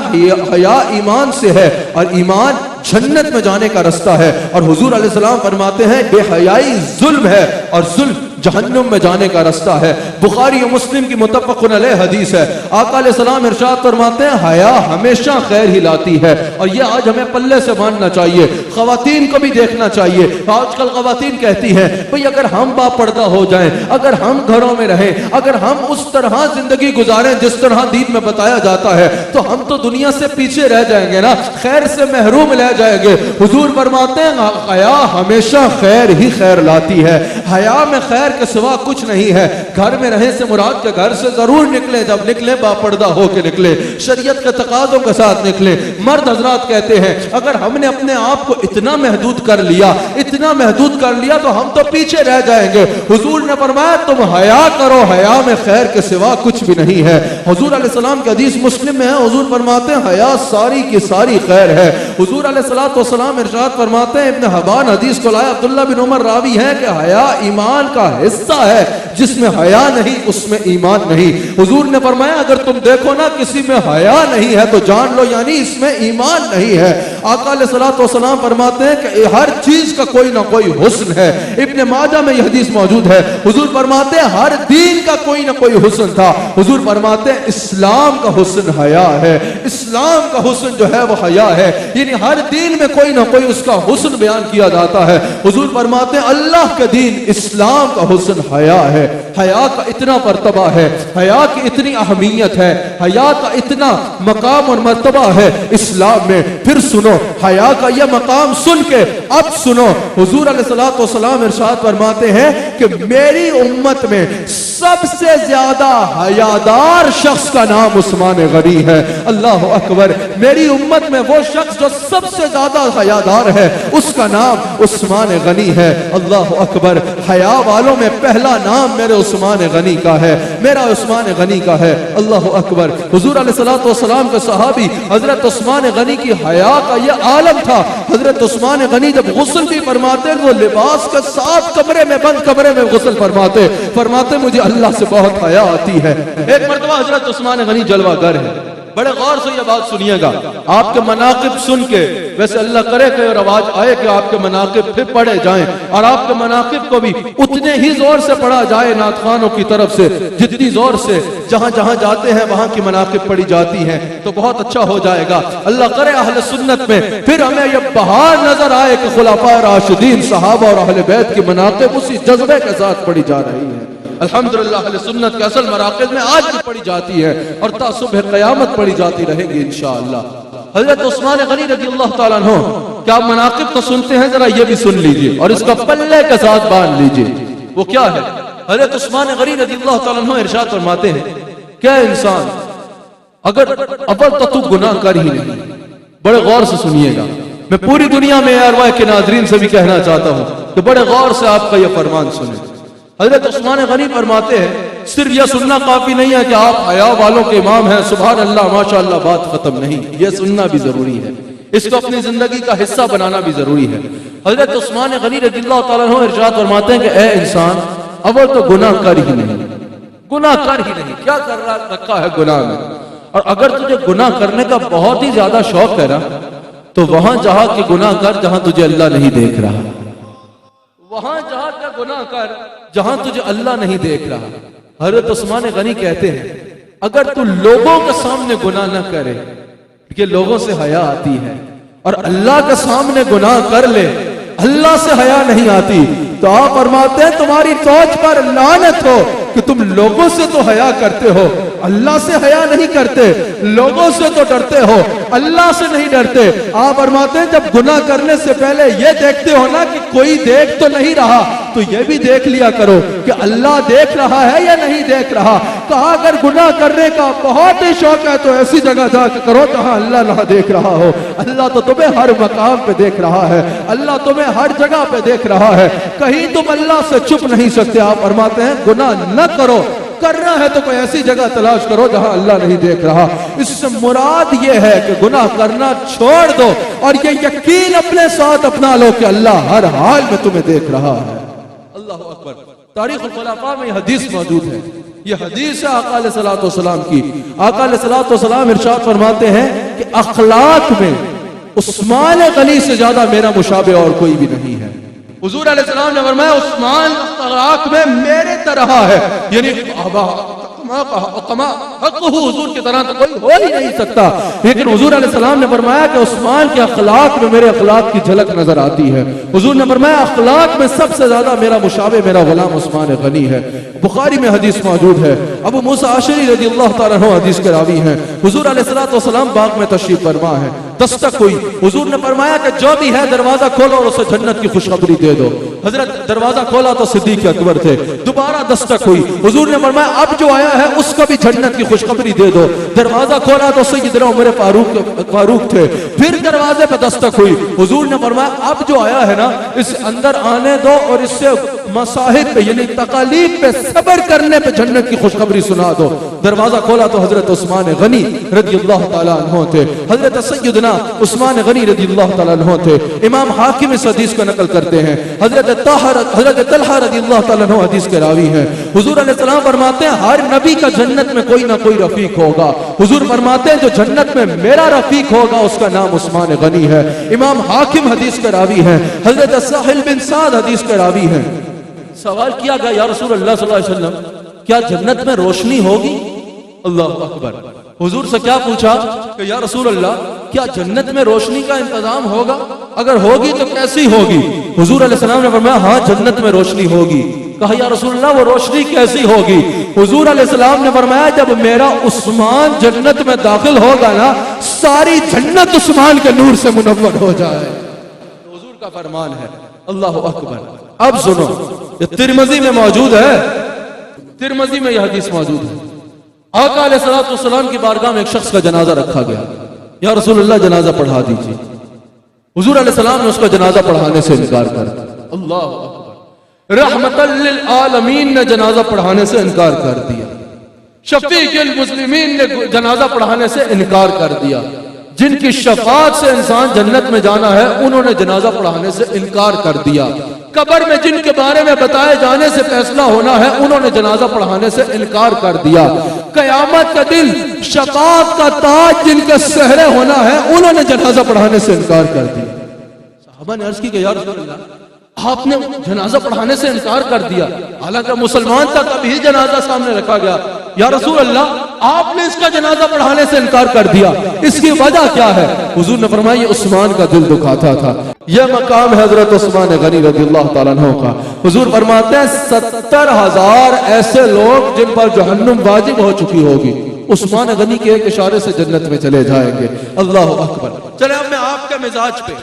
हया ईमान से है और ईमान जन्नत में जाने का रास्ता है। और हुजूर अलैहिस्सलाम फरमाते हैं बेहयाई जुल्म है और जुल्म जहन्नुम में जाने का रास्ता है। बुखारी और मुस्लिम की मुत्तफ़क़ुन अलैह हदीस है। आका अलैहिस्सलाम इरशाद फरमाते हैं हया हमेशा खैर ही लाती है और ये आज हमें पल्ले से मानना चाहिए, ख़वातीन को भी देखना चाहिए। आजकल ख़वातीन कहती हैं भाई अगर हम बापर्दा हो जाएं, अगर हम घरों में रहें, अगर हम उस तरह जिंदगी गुजारें जिस तरह दीन में बताया जाता है तो हम तो दुनिया से पीछे रह जाएंगे ना, खैर से महरूम रह जाएंगे। हुजूर फरमाते हैं हया हमेशा खैर ही खैर लाती है, हया में खैर के सिवा कुछ नहीं है। घर में रहे से मुराद के घर से जरूर निकले, जब निकले बापर्दा होके निकले, शरीयत के तकाज़ों के साथ निकले। मर्द हजरात कहते हैं अगर हमने अपने आप को इतना महदूद कर लिया, इतना महदूद कर लिया तो हम तो पीछे रह जाएंगे। हुजूर ने फरमाया तुम हया करो, हया में खैर के सिवा कुछ भी नहीं है। हुजूर अलैहिस्सलाम की हदीस मुस्लिम में है, हुजूर फरमाते हैं हया सारी की सारी खैर है। हुजूर अलैहिस्सलातु वस्सलाम इरशाद फरमाते हैं, इब्न हबान हदीस को लाया, अब्दुल्लाह बिन उमर रावी है कि हया ईमान का हिस्सा है, जिसमें हया नहीं उसमें ईमान नहीं। हुजूर ने फरमाया अगर तुम देखो ना किसी में हया नहीं है तो जान लो यानी इसमें ईमान नहीं है। आका अलैहिस्सलातु वस्सलाम फरमाते हैं कि हर चीज का कोई ना कोई हुस्न है। इब्ने माजा में यह हदीस मौजूद है। हुजूर फरमाते हैं हर दीन का कोई ना कोई हुस्न था। हुजूर फरमाते हैं इस्लाम का हुस्न हया है, इस्लाम का हुस्न जो है वो हया है। यानी हर दीन में कोई ना कोई उसका हुस्न बयान किया जाता है। हुजूर फरमाते हैं अल्लाह के दीन इस्लाम का हुस्न हया है। हया का इतना मर्तबा है, हया की इतनी अहमियत है, हया का इतना मकाम और मर्तबा है इस्लाम में। फिर सुनो हया का यह मकाम सुन के अब सुनो, हुजूर अलैहिस्सलातु वस्सलाम इरशाद फरमाते हैं कि मेरी उम्मत में सबसे ज्यादा हयादार शख्स का नाम उस्मान गनी है। अल्लाह अकबर। मेरी उम्मत में वो शख्स जो सबसे ज्यादा हयादार है उसका नाम उस्मान गनी है। अल्लाह अकबर। हया वालों में पहला नाम मेरे उस्मान गनी का है, मेरा उस्मान गनी का है। अल्लाह अकबर। हुजूर अलैहिस्सलातु वस्सलाम के सहाबी हजरत उस्मान गनी की हया का यह आलम था। हजरत उस्मान गनी जब गुस्ल भी फरमाते वो लिबास के साथ कमरे में बंद कमरे में गुस्ल फरमाते मुझे अल्लाह से बहुत हया आती है। एक मर्तबा हजरत उस्मान गनी जलवागर है। बड़े गौर से यह बात सुनिएगा। आपके मनाकिब सुन के वैसे अल्लाह करे कि और आवाज आए कि आपके मनाकिब फिर पढ़े जाएं और आपके मनाकिब को भी उतने ही जोर से पढ़ा जाए नातखानों की तरफ से जितनी जोर से जहां जहां जाते हैं वहां की मनाकिब पढ़ी जाती हैं, तो बहुत अच्छा हो जाएगा। अल्लाह करे अहले सुन्नत में फिर हमें यह बहार नजर आए कि खुलाफा राशिदीन सहाबा और अहले बैत की मनाकिब उसी जज्बे के साथ पढ़ी जा रही है। अल्हम्दुलिल्लाह अहले सुन्नत के असल मराकिज़ में आज भी पढ़ी जाती है और ता सुबह क़यामत पढ़ी जाती रहेगी इंशाअल्लाह। हज़रत उस्मान गनी रज़ियल्लाहु ताला अन्हु, क्या आप मनाकिब तो सुनते हैं, जरा ये भी सुन लीजिए और इसका पल्ले के साथ बांध लीजिए। वो क्या है? हज़रत उस्मान गनी रज़ियल्लाहु ताला अन्हु इरशाद फरमाते हैं, क्या इंसान अगर अव्वल तो तू गुनाह कर ही नहीं। बड़े गौर से सुनिएगा। मैं पूरी दुनिया में अरवा के नाज़रीन से भी कहना चाहता हूँ कि बड़े गौर से आपका यह फरमान सुने। हजरत उस्मान गनी फरमाते हैं सिर्फ यह सुनना काफी नहीं है कि आप हया वालों के इमाम हैं, सुभान अल्लाह माशाअल्लाह, बात खत्म नहीं, यह सुनना भी जरूरी है, इसको अपनी जिंदगी का हिस्सा बनाना भी जरूरी है। हजरत उस्मान गनी रज़ियल्लाहु ताला अन्हु इरशाद फरमाते हैं कि ए इंसान अव्वल तो गुनाह कर ही नहीं, गुनाह कर ही नहीं। क्या कर रखा है गुनाह में? और अगर तुझे गुनाह करने का बहुत ही ज्यादा शौक है ना, तो वहां जहां के गुनाह कर जहां तुझे अल्लाह नहीं देख रहा, वहां जहां का गुनाह कर जहां तुझे अल्लाह नहीं देख रहा। हजरत उस्मान गनी कहते हैं अगर तू लोगों के सामने गुनाह न करे, कि लोगों से हया आती है, और अल्लाह के सामने गुनाह कर ले, अल्लाह से हया नहीं आती, तो आप फरमाते हैं तुम्हारी सोच पर लानत हो कि तुम लोगों से तो हया करते हो, अल्लाह से हया नहीं करते। लोगों से तो डरते हो, अल्लाह से नहीं डरते। आप फरमाते हैं जब गुनाह करने से पहले ये देखते हो ना कि कोई देख तो नहीं रहा, तो ये भी देख लिया करो कि अल्लाह देख रहा है या नहीं देख रहा। कहा अगर गुनाह करने का बहुत ही शौक है तो ऐसी जगह जाकर करो जहां अल्लाह ना देख रहा हो। अल्लाह तो तुम्हें हर मकाम पे देख रहा है, अल्लाह तुम्हें हर जगह पे देख रहा है, कहीं तुम अल्लाह से छुप नहीं सकते। आप फरमाते हैं गुनाह न करो, करना है तो कोई ऐसी जगह तलाश करो जहां अल्लाह नहीं देख रहा। इससे मुराद ये है कि गुनाह करना छोड़ दो और ये यकीन अपने साथ अपना लो कि अल्लाह हर हाल में तुम्हें देख रहा है। अल्लाह अकबर। तारीख़ुल खुलाफा में हदीस मौजूद है, ये हदीस है आका अलैहिस्सलातु वस्सलाम की। आका अलैहिस्सलातु वस्सलाम इरशाद फरमाते हैं कि अखलाक में उस्मान गनी से ज्यादा मेरा मुशाबे और कोई भी नहीं है। हुजूर अलैहिस्सलाम ने फरमाया उस्मान अखलाक में मेरे तरह है, यानी हुजूर की तरह तो कोई हो ही नहीं सकता। लेकिन हुजूर अलैहिस्सलाम ने फरमाया कि उस्मान के अखलाक में मेरे अखलाक की झलक नजर आती है। हुजूर ने फरमाया अखलाक में सबसे ज्यादा मेरा मुशाबे मेरा गुलाम उस्मान गनी है। बुखारी में हदीस मौजूद है, अबू मूसा अशरी रज़ियल्लाहु ताला अन्हु हदीस के रावी हैं। हुजूर अलैहिस्सलातु वस्सलाम बाग में तशरीफ फरमा है, दस्तक हुई। हुजूर ने फरमाया कि जो भी है दरवाजा खोलो और उसे जन्नत की खुशखबरी दे दो। हजरत दरवाजा खोला तो सिद्दीक अकबर थे। दोबारा दस्तक हुई, हुजूर ने फरमाया अब जो आया है उसको भी जन्नत की खुशखबरी दे दो। दरवाजा खोला तो सैयदना उमर फारूक थे। फिर दरवाजे पर दस्तक हुई, हुजूर ने फरमाया अब जो आया है ना इसे अंदर आने दो और इससे मसाहिब पे यानी तकालीफ पे सब्र करने पे जन्नत की खुशखबरी सुना दो। दरवाजा खोला तो हजरत उस्मान गनी रज़ियल्लाहु ताला अन्हु थे, हजरत सैयदना उस्मान गनी रज़ियल्लाहु ताला अन्हु थे। इमाम हाकिम इस हदीस को नकल करते हैं। हजरत तलहा रज़ियल्लाहु ताला अन्हु हदीस के रावी हैं। हुजूर अलैहिस्सलाम फरमाते हैं हर नबी का जन्नत में कोई ना कोई रफीक होगा। हुजूर फरमाते हैं जो जन्नत में मेरा रफीक होगा उसका नाम उस्मान गनी है। इमाम हाकिम हदीस के रावी हैं। हजरत साहिल बिन साद हदीस के रावी हैं। सवाल किया गया या रसूल अल्लाह सल्लल्लाहु अलैहि वसल्लम क्या जन्नत में रोशनी होगी? अल्लाहु अकबर। हुजूर से क्या पूछा कि या रसूल अल्लाह क्या जन्नत में रोशनी का इंतजाम होगा? अगर होगी तो कैसी होगी? हुजूर अलैहिस्सलाम ने फरमाया हाँ जन्नत में रोशनी होगी। कहा या रसूल अल्लाह वो रोशनी कैसी होगी? हुजूर अलैहिस्सलाम ने फरमाया जब मेरा उस्मान जन्नत में दाखिल होगा ना सारी जन्नत उस्मान के नूर से मुनव्वर हो जाए। हुजूर का फरमान है। अल्लाहु अकबर। अब सुनो ये तिरमिज़ी में मौजूद है, तिरमिज़ी में यह हदीस मौजूद है। आका अलैहिस्सलातु वस्सलाम की बारगाह में एक शख्स का जनाजा रखा गया। या रसूल अल्लाह जनाजा पढ़ा दीजिए। हुजूर अलैहिस्सलाम ने उसका जनाजा पढ़ाने से इनकार कर दिया। अल्लाह अकबर। रहमतल लिल आलमीन ने जनाजा पढ़ाने से इनकार कर दिया। शफीकुल मुस्लिमीन ने जनाजा पढ़ाने से इनकार कर दिया। जिनकी शफाअत से इंसान जन्नत में जाना है उन्होंने जनाजा पढ़ाने से इनकार कर दिया। कब्र में जिनके बारे में बताए जाने से फैसला होना है उन्होंने जनाजा पढ़ाने से इनकार कर दिया। कयामत का दिन शफाअत का ताज जिनके सहरे होना है उन्होंने जनाजा पढ़ाने से इनकार कर दिया। सहाबा ने अर्ज की कि या रसूल अल्लाह आपने जनाजा पढ़ाने से इनकार कर दिया, हालांकि मुसलमान था तभी जनाजा सामने रखा गया। या रसूल अल्लाह आपने इसका जनाजा पढ़ाने से इनकार कर दिया, इसकी वजह क्या है? हुजूर ने फरमाया उस्मान का दिल दुखाता था। यह मकाम है हजरत उस्मान गनी रज़ियल्लाहु ताला अन्हु का। हुजूर फरमाते हैं 70,000 ऐसे लोग जिन पर जहन्नुम वाजिब हो चुकी होगी उस्मान गनी के एक इशारे से जन्नत में चले जाएंगे। अल्लाह अकबर। चले अब मैं आपके मिजाज पे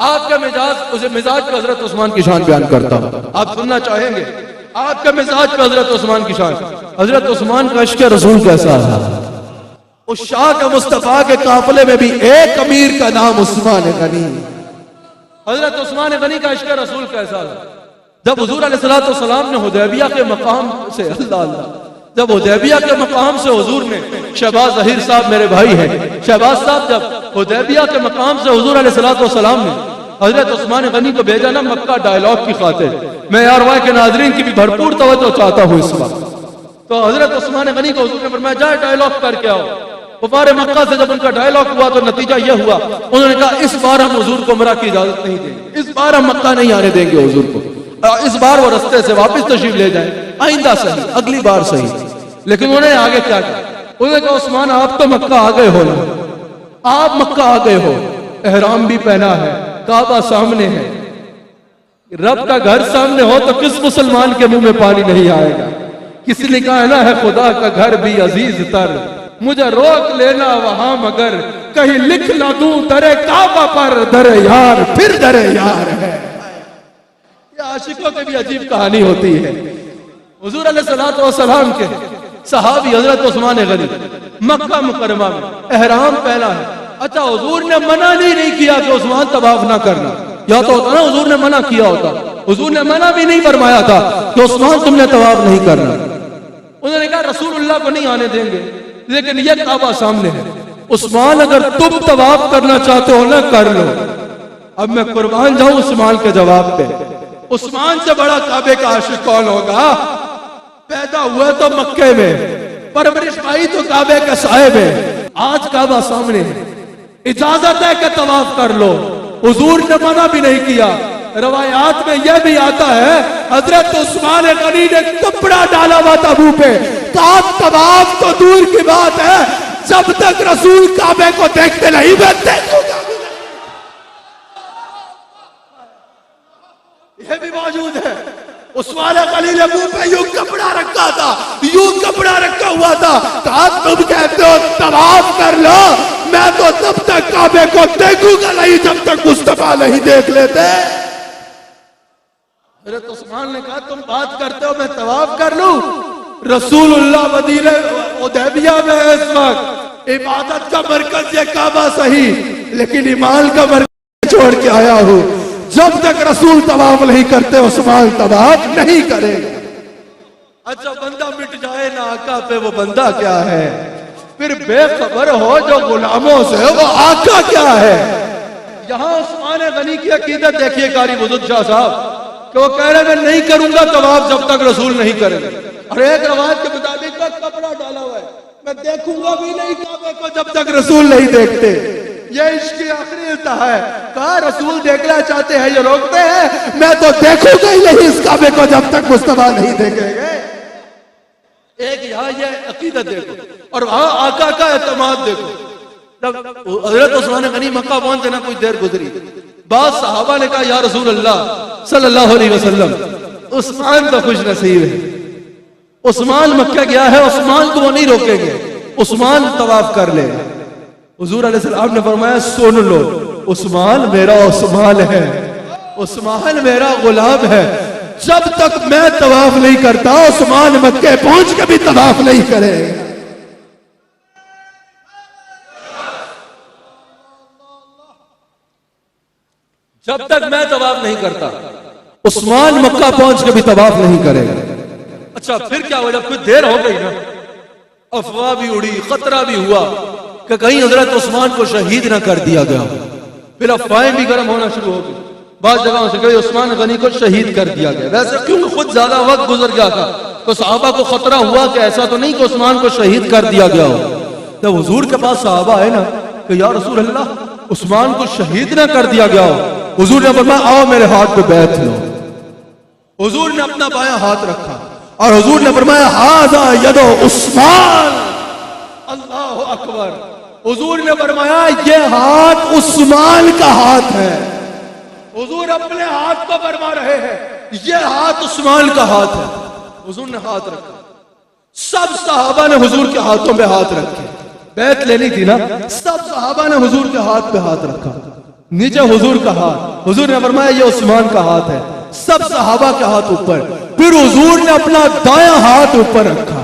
आपका मिजाज उसे मिजाज पे हजरत उस्मान की शान बयान करता हूं। आप सुनना चाहेंगे आपका मिजाज पे हजरत उस्मान की शान? हजरत उस्मान का इश्क रसूल कैसा था? उस शाह के मुस्तफा के काफिले में भी एक अमीर का नाम उस्मान गनी। हजरत उस्मान गनी का इश्क रसूल कैसा था? जब हुजूर अलैहिस्सलातु वस्सलाम ने हुदैबिया के मकाम से जब हुदैबिया के मकाम से हुजूर ने शहबाज ज़हीर साहब मेरे भाई हैं शहबाज साहब जब हुदैबिया के मकाम से हुजूर अलैहिस्सलातु वस्सलाम ने हजरत उस्मान गनी को भेजा ना मक्का डायलॉग की खातिर, मैं यार वहाँ के नाज़रीन की भी भरपूर तवज्जो चाहता हूँ इस वक्त। तो हजरत उस्मान गनी को हुजूर ने फरमाया जा डायलॉग करके आओ। कुफार मक्का से जब उनका डायलॉग हुआ तो नतीजा यह हुआ उन्होंने कहा इस बार हम हुजूर को उमरा की इजाजत नहीं देंगे, इस बार हम मक्का नहीं आने देंगे हुजूर को, इस बार वो रास्ते से वापस तशरीफ ले जाए, आइंदा सही अगली बार सही। लेकिन उन्होंने आगे क्या कहा? उन्होंने कहा उस्मान आप तो मक्का आ गए हो ना, आप मक्का आ गए हो, एहराम भी पहना है, काबा सामने है, रब का घर सामने हो तो किस मुसलमान के मुंह में पानी नहीं आएगा? किसी ने कहा ना है खुदा का घर भी अजीज तर, मुझे रोक लेना वहां मगर कहीं लिख ना दूं दरे काबा पर दरे यार फिर दरे यार है। ये आशिकों की भी अजीब कहानी होती है। हुजूर अलैहिस्सलातु वस्सलाम के सहाबी हजरत उस्मान गनी मक्का मुकरमा में एहराम पहना है। अच्छा हुजूर ने मना नहीं किया कि उस्मान तवाफ ना करना, या तो होता ना हुजूर ने मना किया होता, हुजूर ने मना भी नहीं फरमाया था कि उस्मान तुमने तवाफ नहीं करना। उन्होंने कहा रसूलुल्लाह को नहीं आने देंगे, लेकिन यह काबा सामने है, उस्मान अगर तुम तवाफ करना चाहते हो ना कर लो। अब मैं कुर्बान जाऊं उस्मान के जवाब पे, उस्मान से बड़ा काबे का आशिक कौन होगा? पैदा हुआ तो मक्के में, परवरिश पाई तो काबे के साए में, आज काबा सामने है, इजाजत है कि तवाफ कर लो। हुजूर ने मना भी नहीं किया। रवायात में यह भी आता है हजरत उस्मान गनी ने कपड़ा डाला हुआ था मुंह पे, कहा तवाफ तो दूर की बात है, जब तक रसूल काबे को देखते नहीं मैं देखूंगा। यह भी मौजूद है। उस्मान गनी ने मुंह पे यूं कपड़ा रखा था, यूं कपड़ा रखा हुआ था, कहा तुम कहते हो तवाफ कर लो, मैं तो तब तक काबे को देखूंगा नहीं जब तक मुस्तफा नहीं देख लेते। हज़रत उस्मान ने कहा तुम बात करते हो मैं तवाफ कर लूं? रसूलुल्लाह मदीने हुदैबिया में है इस वक्त, इबादत का मरकज ये काबा सही, लेकिन ईमान का मरकज छोड़ के आया हूं। जब तक रसूल तवाफ नहीं करते उस्मान तवाफ नहीं करेगा। अच्छा, बंदा मिट जाए ना आका पे, वो बंदा क्या है? फिर बेखबर हो जो गुलामों से, वो आका क्या है? यहां उस्मान गनी की अकीदत देखिए कारी बुजुर्ग शाह साहब, कि वो कह रहे मैं नहीं करूंगा तवाफ जब तक रसूल नहीं करेंगे। और एक रवायत के मुताबिक का कपड़ा डाला हुआ है, मैं देखूंगा भी नहीं काबे को जब तक रसूल नहीं देखते। ये इश्क की आखिरी इंतहा है। कहा रसूल देखना चाहते हैं, ये रोकते हैं, मैं तो देखूंगा ही नहीं इस काबे को जब तक मुस्तफा नहीं देखेंगे। एक यहाँ ये अकीदत देखो, और वहां आका का एतमाद देखो। जब हजरत उस्मान गनी मक्का पहुंचे ना, कुछ देर गुजरी, बाद सहाबा ने कहा या रसूल अल्लाह सल्लल्लाहु अलैहि वसल्लम, उस्मान तो खुश नसीब है, उस्मान मक्का गया है, उस्मान को वो नहीं रोकेंगे, उस्मान तवाफ कर ले। हुजूर अलैहिस्सलाम ने फरमाया सुन लो, उस्मान मेरा उस्मान है, उस्मान मेरा गुलाम है, जब तक मैं तवाफ नहीं करता उस्मान मक्के पहुंच के भी तवाफ नहीं करेगा। जब तक मैं तवाफ नहीं करता उस्मान मक्का पहुंच के भी तवाफ नहीं करेगा। अच्छा, फिर क्या हुआ? जब कुछ देर हो गई ना, अफवाह भी उड़ी, खतरा भी हुआ कि कहीं हजरत उस्मान को शहीद ना कर दिया गया। फिर अफवाहें भी गर्म होना शुरू हो गई, बाद जगहों से कहीं उस्मान गनी को शहीद कर दिया गया। वैसे क्योंकि खुद ज्यादा वक्त गुजर गया था, तो सहाबा को खतरा हुआ कि ऐसा तो नहीं कि उस्मान को शहीद कर दिया गया हो। जब हुजूर के पास सहाबा है ना कि या रसूल अल्लाह, उस्मान को शहीद ना कर दिया गया हो, हुजूर ने फरमाया आओ मेरे हाथ पे बैठ लो। हुजूर ने अपना बायां हाथ रखा और हुजूर ने फरमाया हाज़ा यदो उस्मान, अल्लाहु अकबर। हुजूर ने फरमाया ये हाथ उस्मान का हाथ है। हुजूर अपने हाथ को फरमा रहे हैं, ये हाथ उस्मान का हाथ है। हुजूर ने हाथ रखा, सब सहाबा ने हुजूर के हाथों पे हाथ रखे। बैत लेनी थी ना, सब सहाबा ने हुजूर के हाथ पे हाथ रखा। नीचे हुजूर का हाथ, हुजूर ने फरमाया ये उस्मान का हाथ है। सब सहाबा के हाथ ऊपर, फिर हुजूर ने अपना दायां हाथ ऊपर रखा।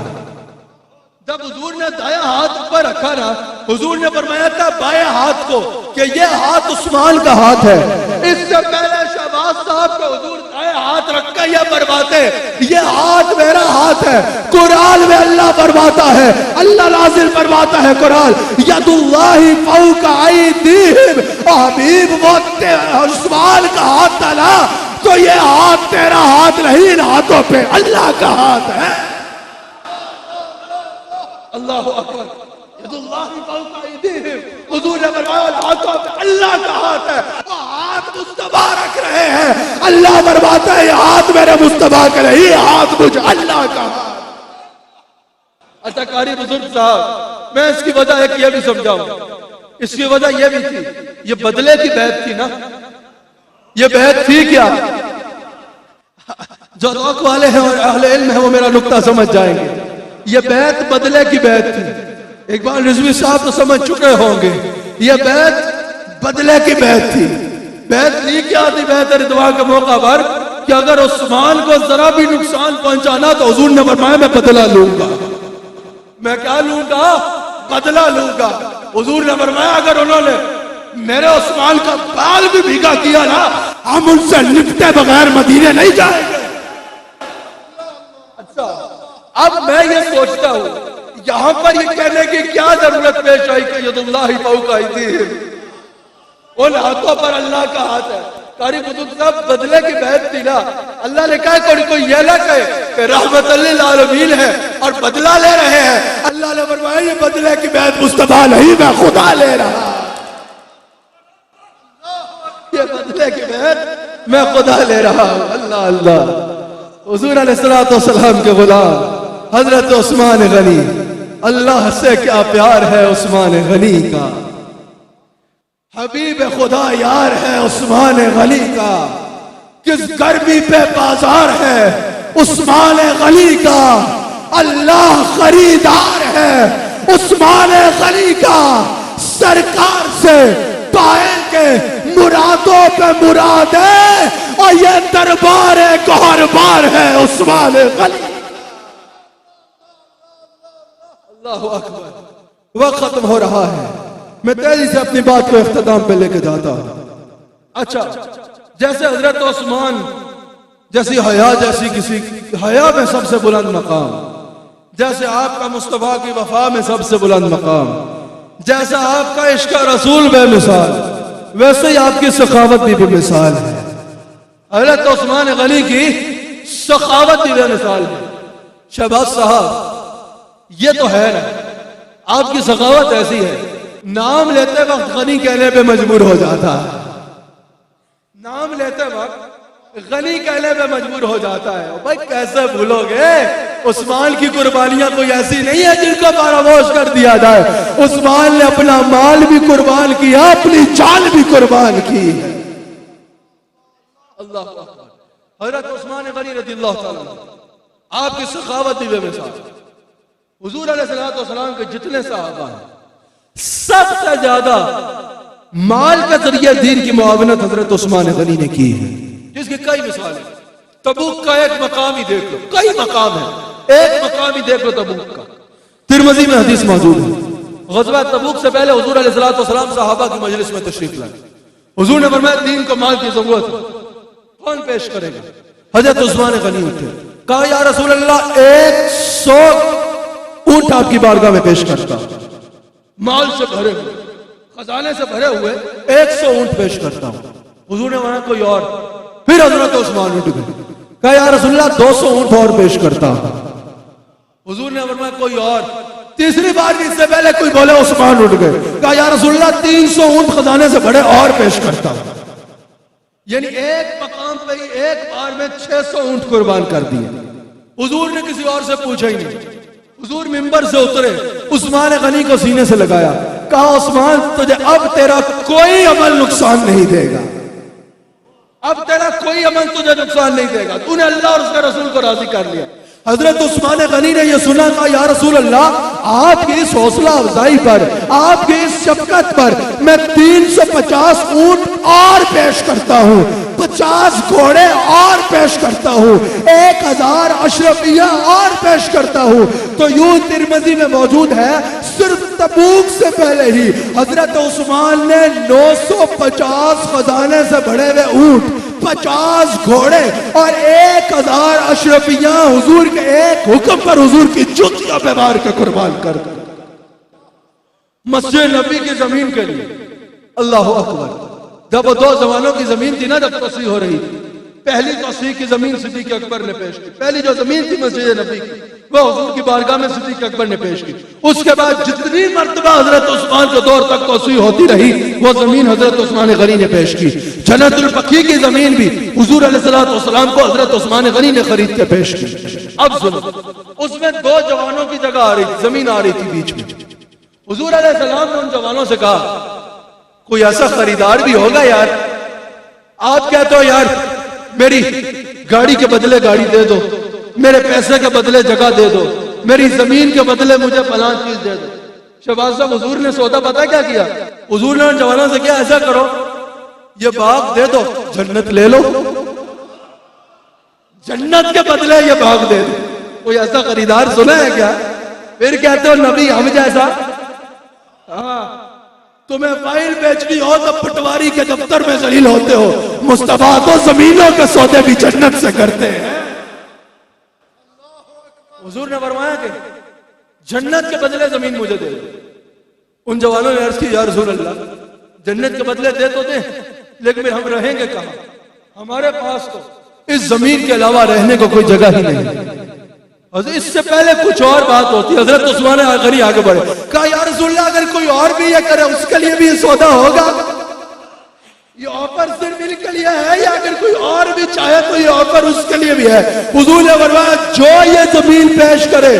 जब हुजूर ने दायां हाथ ऊपर रखा ना, हुजूर ने फरमाया था बाएं हाथ को कि ये हाथ उस्मान का हाथ है। इससे पहले शहबाज साहब को हुजूर दाएं हाथ रख कर ये फरमाते ये हाथ मेरा हाथ है। कुरान में अल्लाह फरमाता है, अल्लाह नाज़िल फरमाता है कुरान, यदुल्लाहि फौका अयदीहिम, हबीब वो उस्मान का हाथ था ना, तो ये हाथ तेरा हाथ नहीं, इन हाथों पे अल्लाह का हाथ है। अल्लाहु अकबर, यदुल्लाहि फौका अयदीहिम, हुजूर ने फरमाया हाथों पे अल्लाह का हाथ है। वो हाथ मुस्तफा रख रहे हैं, अल्लाह फरमाता है ये हाथ मेरे मुस्तफा का नहीं, हाथ मुझे अल्लाह का हाथ। अच्छा कारी बुजुर्ग साहब, मैं इसकी वजह एक ये भी समझाऊं। इसकी वजह ये भी थी, ये बदले की बैत थी ना, ये बैत थी क्या? जो रौक वाले हैं और अहले इल्म है वो मेरा नुक्ता समझ जाएंगे। ये बैत बदले की बैत थी। एक बार रिजवी साहब तो समझ चुके होंगे, ये बैत बदले की बैत थी। बैत ली क्या थी बैत रिदवान के मौका पर कि अगर उस्मान को जरा भी नुकसान पहुंचाना तो हुजूर ने फरमाया मैं बदला लूंगा। मैं क्या लूंगा? बदला लूंगा। हुजूर ने फरमाया अगर उन्होंने मेरे उस्मान का बाल भी भीगा किया ना, हम उनसे लिपटे बगैर मदीने नहीं जाएंगे। अच्छा, अब मैं ये सोचता हूं यहां पर ये कहने की क्या जरूरत पेश आई कि यदुल्लाहि फौका अयदीहिम, उन हाथों पर अल्लाह का हाथ है। कारी बुजुर्ग साहब बदले की बैत थी ना, अल्लाह ने कहा कोई ये ना कहे कि रहमतुल लिल आलमीन है और बदला ले रहे हैं। अल्लाह ने फरमाया ये बदले की बैत मुस्तफा नहीं, मैं खुदा ले रहा। ये बदले की बैत मैं खुदा ले रहा हूं। अल्लाह अल्लाह। हुजूर अलैहिस्सलातु वस्सलाम के गुलाम हजरत उस्मान गनी, अल्लाह से क्या प्यार है उस्मान गनी का। हबीब खुदा यार है उस्मान गनी का। किस गर्मी पे बाजार है उस्मान गनी का। अल्लाह खरीदार है उस्मान गनी का। सरकार से पाएंगे मुरादों पे मुरादे, और ये दरबार गौरबार है उस्मान गनी। अल्लाहु अकबर। वक्त खत्म हो रहा है, मैं तेजी से अपनी बात को इख्तिताम पे लेके जाता हूं। अच्छा, जैसे हजरत उस्मान जैसी हया, जैसी किसी हया में सबसे बुलंद मकाम, जैसे आपका मुस्तफा की वफा में सबसे बुलंद मकाम, जैसा आपका इश्क रसूल बेमिसाल, वैसे ही आपकी सखावत भी बेमिसाल है। हजरत उस्मान गनी की सखावत भी बेमिसाल है। शहबाज साहब ये तो है ना, आपकी सखावत ऐसी है, नाम लेते वक्त गनी कहने पे मजबूर हो जाता है, नाम लेते वक्त गनी कहने पे मजबूर हो जाता है। भाई कैसे भूलोगे, उस्मान की कुर्बानियां कोई ऐसी नहीं है जिनको फरामोश कर दिया जाए। उस्मान ने अपना माल भी कुर्बान किया, अपनी जान भी कुर्बान की है। अल्लाह अकबर। हजरत उस्मान गनी रज़ियल्लाहु ताला अन्हु आपकी सखावत भी बेमिसाल। हुजूर अलैहिस्सलातु वस्सलाम के जितने सहाबा हैं, सबसे ज्यादा माल के जरिए दीन की मुआवनत हजरत उस्मान गनी ने की है, जिसकी कई मिसाल है। तबूक का एक मकाम ही देख लो, कई मकाम है, एक मकाम ही देख लो तबूक का। तिरमिज़ी में हदीस मौजूद है, ग़ज़वा तबूक से पहले हुजूर अलैहिस्सलातु वस्सलाम सहाबा की मजलिस में तशरीफ लाए। हुजूर ने फरमाया दीन को माल की जरूरत है, कौन पेश करेगा? हजरत उस्मान गनी उठे, कहा या रसूल अल्लाह 100 ऊंट आपकी बारगाह में पेश करता, माल से भरे हुए, खजाने से भरे हुए 100 ऊंट पेश करता हूं। हुजूर ने माना कोई और, फिर हजरत उस्मान उठ गए, कहा या रसूल अल्लाह 200 ऊंट और पेश करता हूं। हुजूर ने फरमाया कोई और, तीसरी बार भी इससे पहले कोई बोले, उस्मान उठ गए, कहा या रसूल अल्लाह 300 ऊंट खजाने से भरे और पेश करता हूं। यानी एक मकाम पे ही एक बार में 600 ऊंट कुर्बान कर दिए। हुजूर ने किसी और से पूछा ही नहीं, हुजूर मिंबर से उतरे, उस्मान गनी को सीने से लगाया, कहा उस्मान तुझे अब तेरा कोई अमल नुकसान नहीं देगा, अब तेरा कोई अमल तुझे नुकसान नहीं देगा, तूने अल्लाह और उसके रसूल को राजी कर लिया। हजरत उस्मान गनी ने यह सुना, कहा या रसूल अल्लाह आपकी इस हौसला अफजाई पर, आपकी इस शफकत पर मैं 350 ऊंट और पेश करता हूं, 50 घोड़े और पेश करता हूं, 1000 अशरफिया और पेश करता हूं। तो यूं तिरमिज़ी में मौजूद है, सिर्फ तबूक से पहले ही हजरत उस्मान ने 950 खजाने से भरे हुए ऊंट, 50 घोड़े और 1000 अशरफिया हुजूर के एक हुक्म पर हुजूर की जुतियां पे मार के कुर्बान कर दी, मस्जिद नबी की जमीन के लिए। अल्लाह अकबर। जब वो 2 जवानों की जमीन थी ना, जब तस्वीर हो रही थी, पहली तस्वीर की जमीन सिद्दीक़ अकबर ने पेश की, पहली जो जमीन थी मस्जिद नबी की, वो हुजूर की बारगाह में सिद्दीक़ अकबर ने पेश की। उसके बाद जितनी मर्तबा हजरत उस्मान के दौर तक तस्वीर होती रही, वो जमीन हजरत उस्मान गनी ने पेश की। जन्नतुल बकी की जमीन भी हुजूर अलैहिस्सलातु वस्सलाम को हजरत उस्मान गनी ने खरीद के पेश की। अब सुनो, उसमें 2 जवानों की जगह आ रही थी, जमीन आ रही थी बीच में। हुजूर अलैहिस्सलाम ने उन जवानों से कहा कोई ऐसा खरीदार भी होगा यार, आप कहते हो यार मेरी गाड़ी के बदले गाड़ी दे दो, मेरे पैसे के बदले जगह दे दो, मेरी जमीन के बदले मुझे फलां चीज दे दो। शहबाज साहब हुजूर ने सौदा पता क्या किया? हुजूर ने उन जवानों से क्या, ऐसा करो ये बाग दे दो, जन्नत ले लो, जन्नत के बदले ये बाग दे दो। कोई ऐसा खरीदार सुना है क्या? फिर कहते हो नबी हम जैसा, हाँ तुम्हें फाइल बेचनी हो तो पटवारी के दफ्तर में जलील होते हो, मुस्तफा तो जमीनों के सौदे भी जन्नत से करते हैं। हुजूर ने फरमाया कि जन्नत के बदले जमीन मुझे दे दो। उन जवानों ने अर्ज की या रसूल अल्लाह जन्नत के बदले दे तो दे, लेकिन हम रहेंगे कहां? हमारे पास तो इस जमीन के अलावा रहने को कोई जगह ही नहीं। इससे पहले कुछ और बात होती है। हजरत उस्मान गनी आगे बढ़े, कहा या रसूल अल्लाह अगर कोई और भी ये करे उसके लिए भी ये सौदा होगा? ये ऑफर सिर्फ इनके लिए है या अगर कोई और भी चाहे तो ये ऑफर उसके लिए भी है? हुजूर ने फरमाया जो ये जमीन पेश करे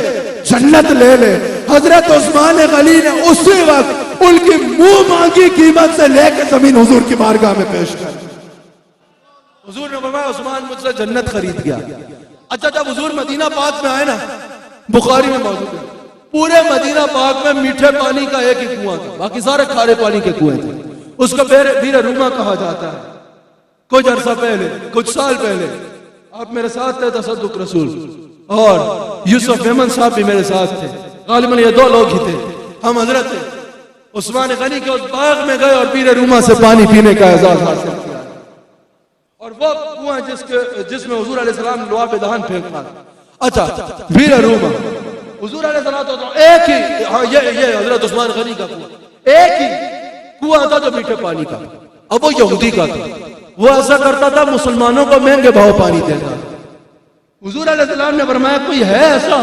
जन्नत ले ले। हजरत उस्मान गनी ने उसी वक्त उनकी मुंह मांगी कीमत से लेकर जमीन हुजूर की बारगाह में पेश कर। हुजूर ने फरमाया उस्मान मुझसे जन्नत खरीद गया। अच्छा, जब हुजूर मदीना पाक में आए ना, बुखारी में मौजूद है, पूरे मदीना पाक में मीठे पानी का एक ही कुआं था, बाकी सारे खारे पानी के कुएं थे। उसको बीर रूमा कहा जाता है। कुछ अरसा पहले, कुछ साल पहले आप मेरे साथ थे, तसद्दुक रसूल और यूसुफ मेमन साहब भी मेरे साथ थे, गालिबन ये 2 लोग ही थे। हम हजरत उस्मान गनी के उस बाग में गए और बीर रूमा से पानी पीने का एजाज हासिल किया। और वो कुआं जिसमें हुजूर अलैहिस्सलाम ने लुआब दहन फेंका। अच्छा, फिर अरूमा हुजूर अलैहिस्सलाम एक ही, हाँ ये हजरत उस्मान गनी का कुआं, एक ही कुआं था जो मीठे पानी का। अब वो यहूदी का था, वो ऐसा करता था मुसलमानों को महंगे भाव पानी देता। हुजूर अलैहिस्सलाम ने फरमाया कोई है ऐसा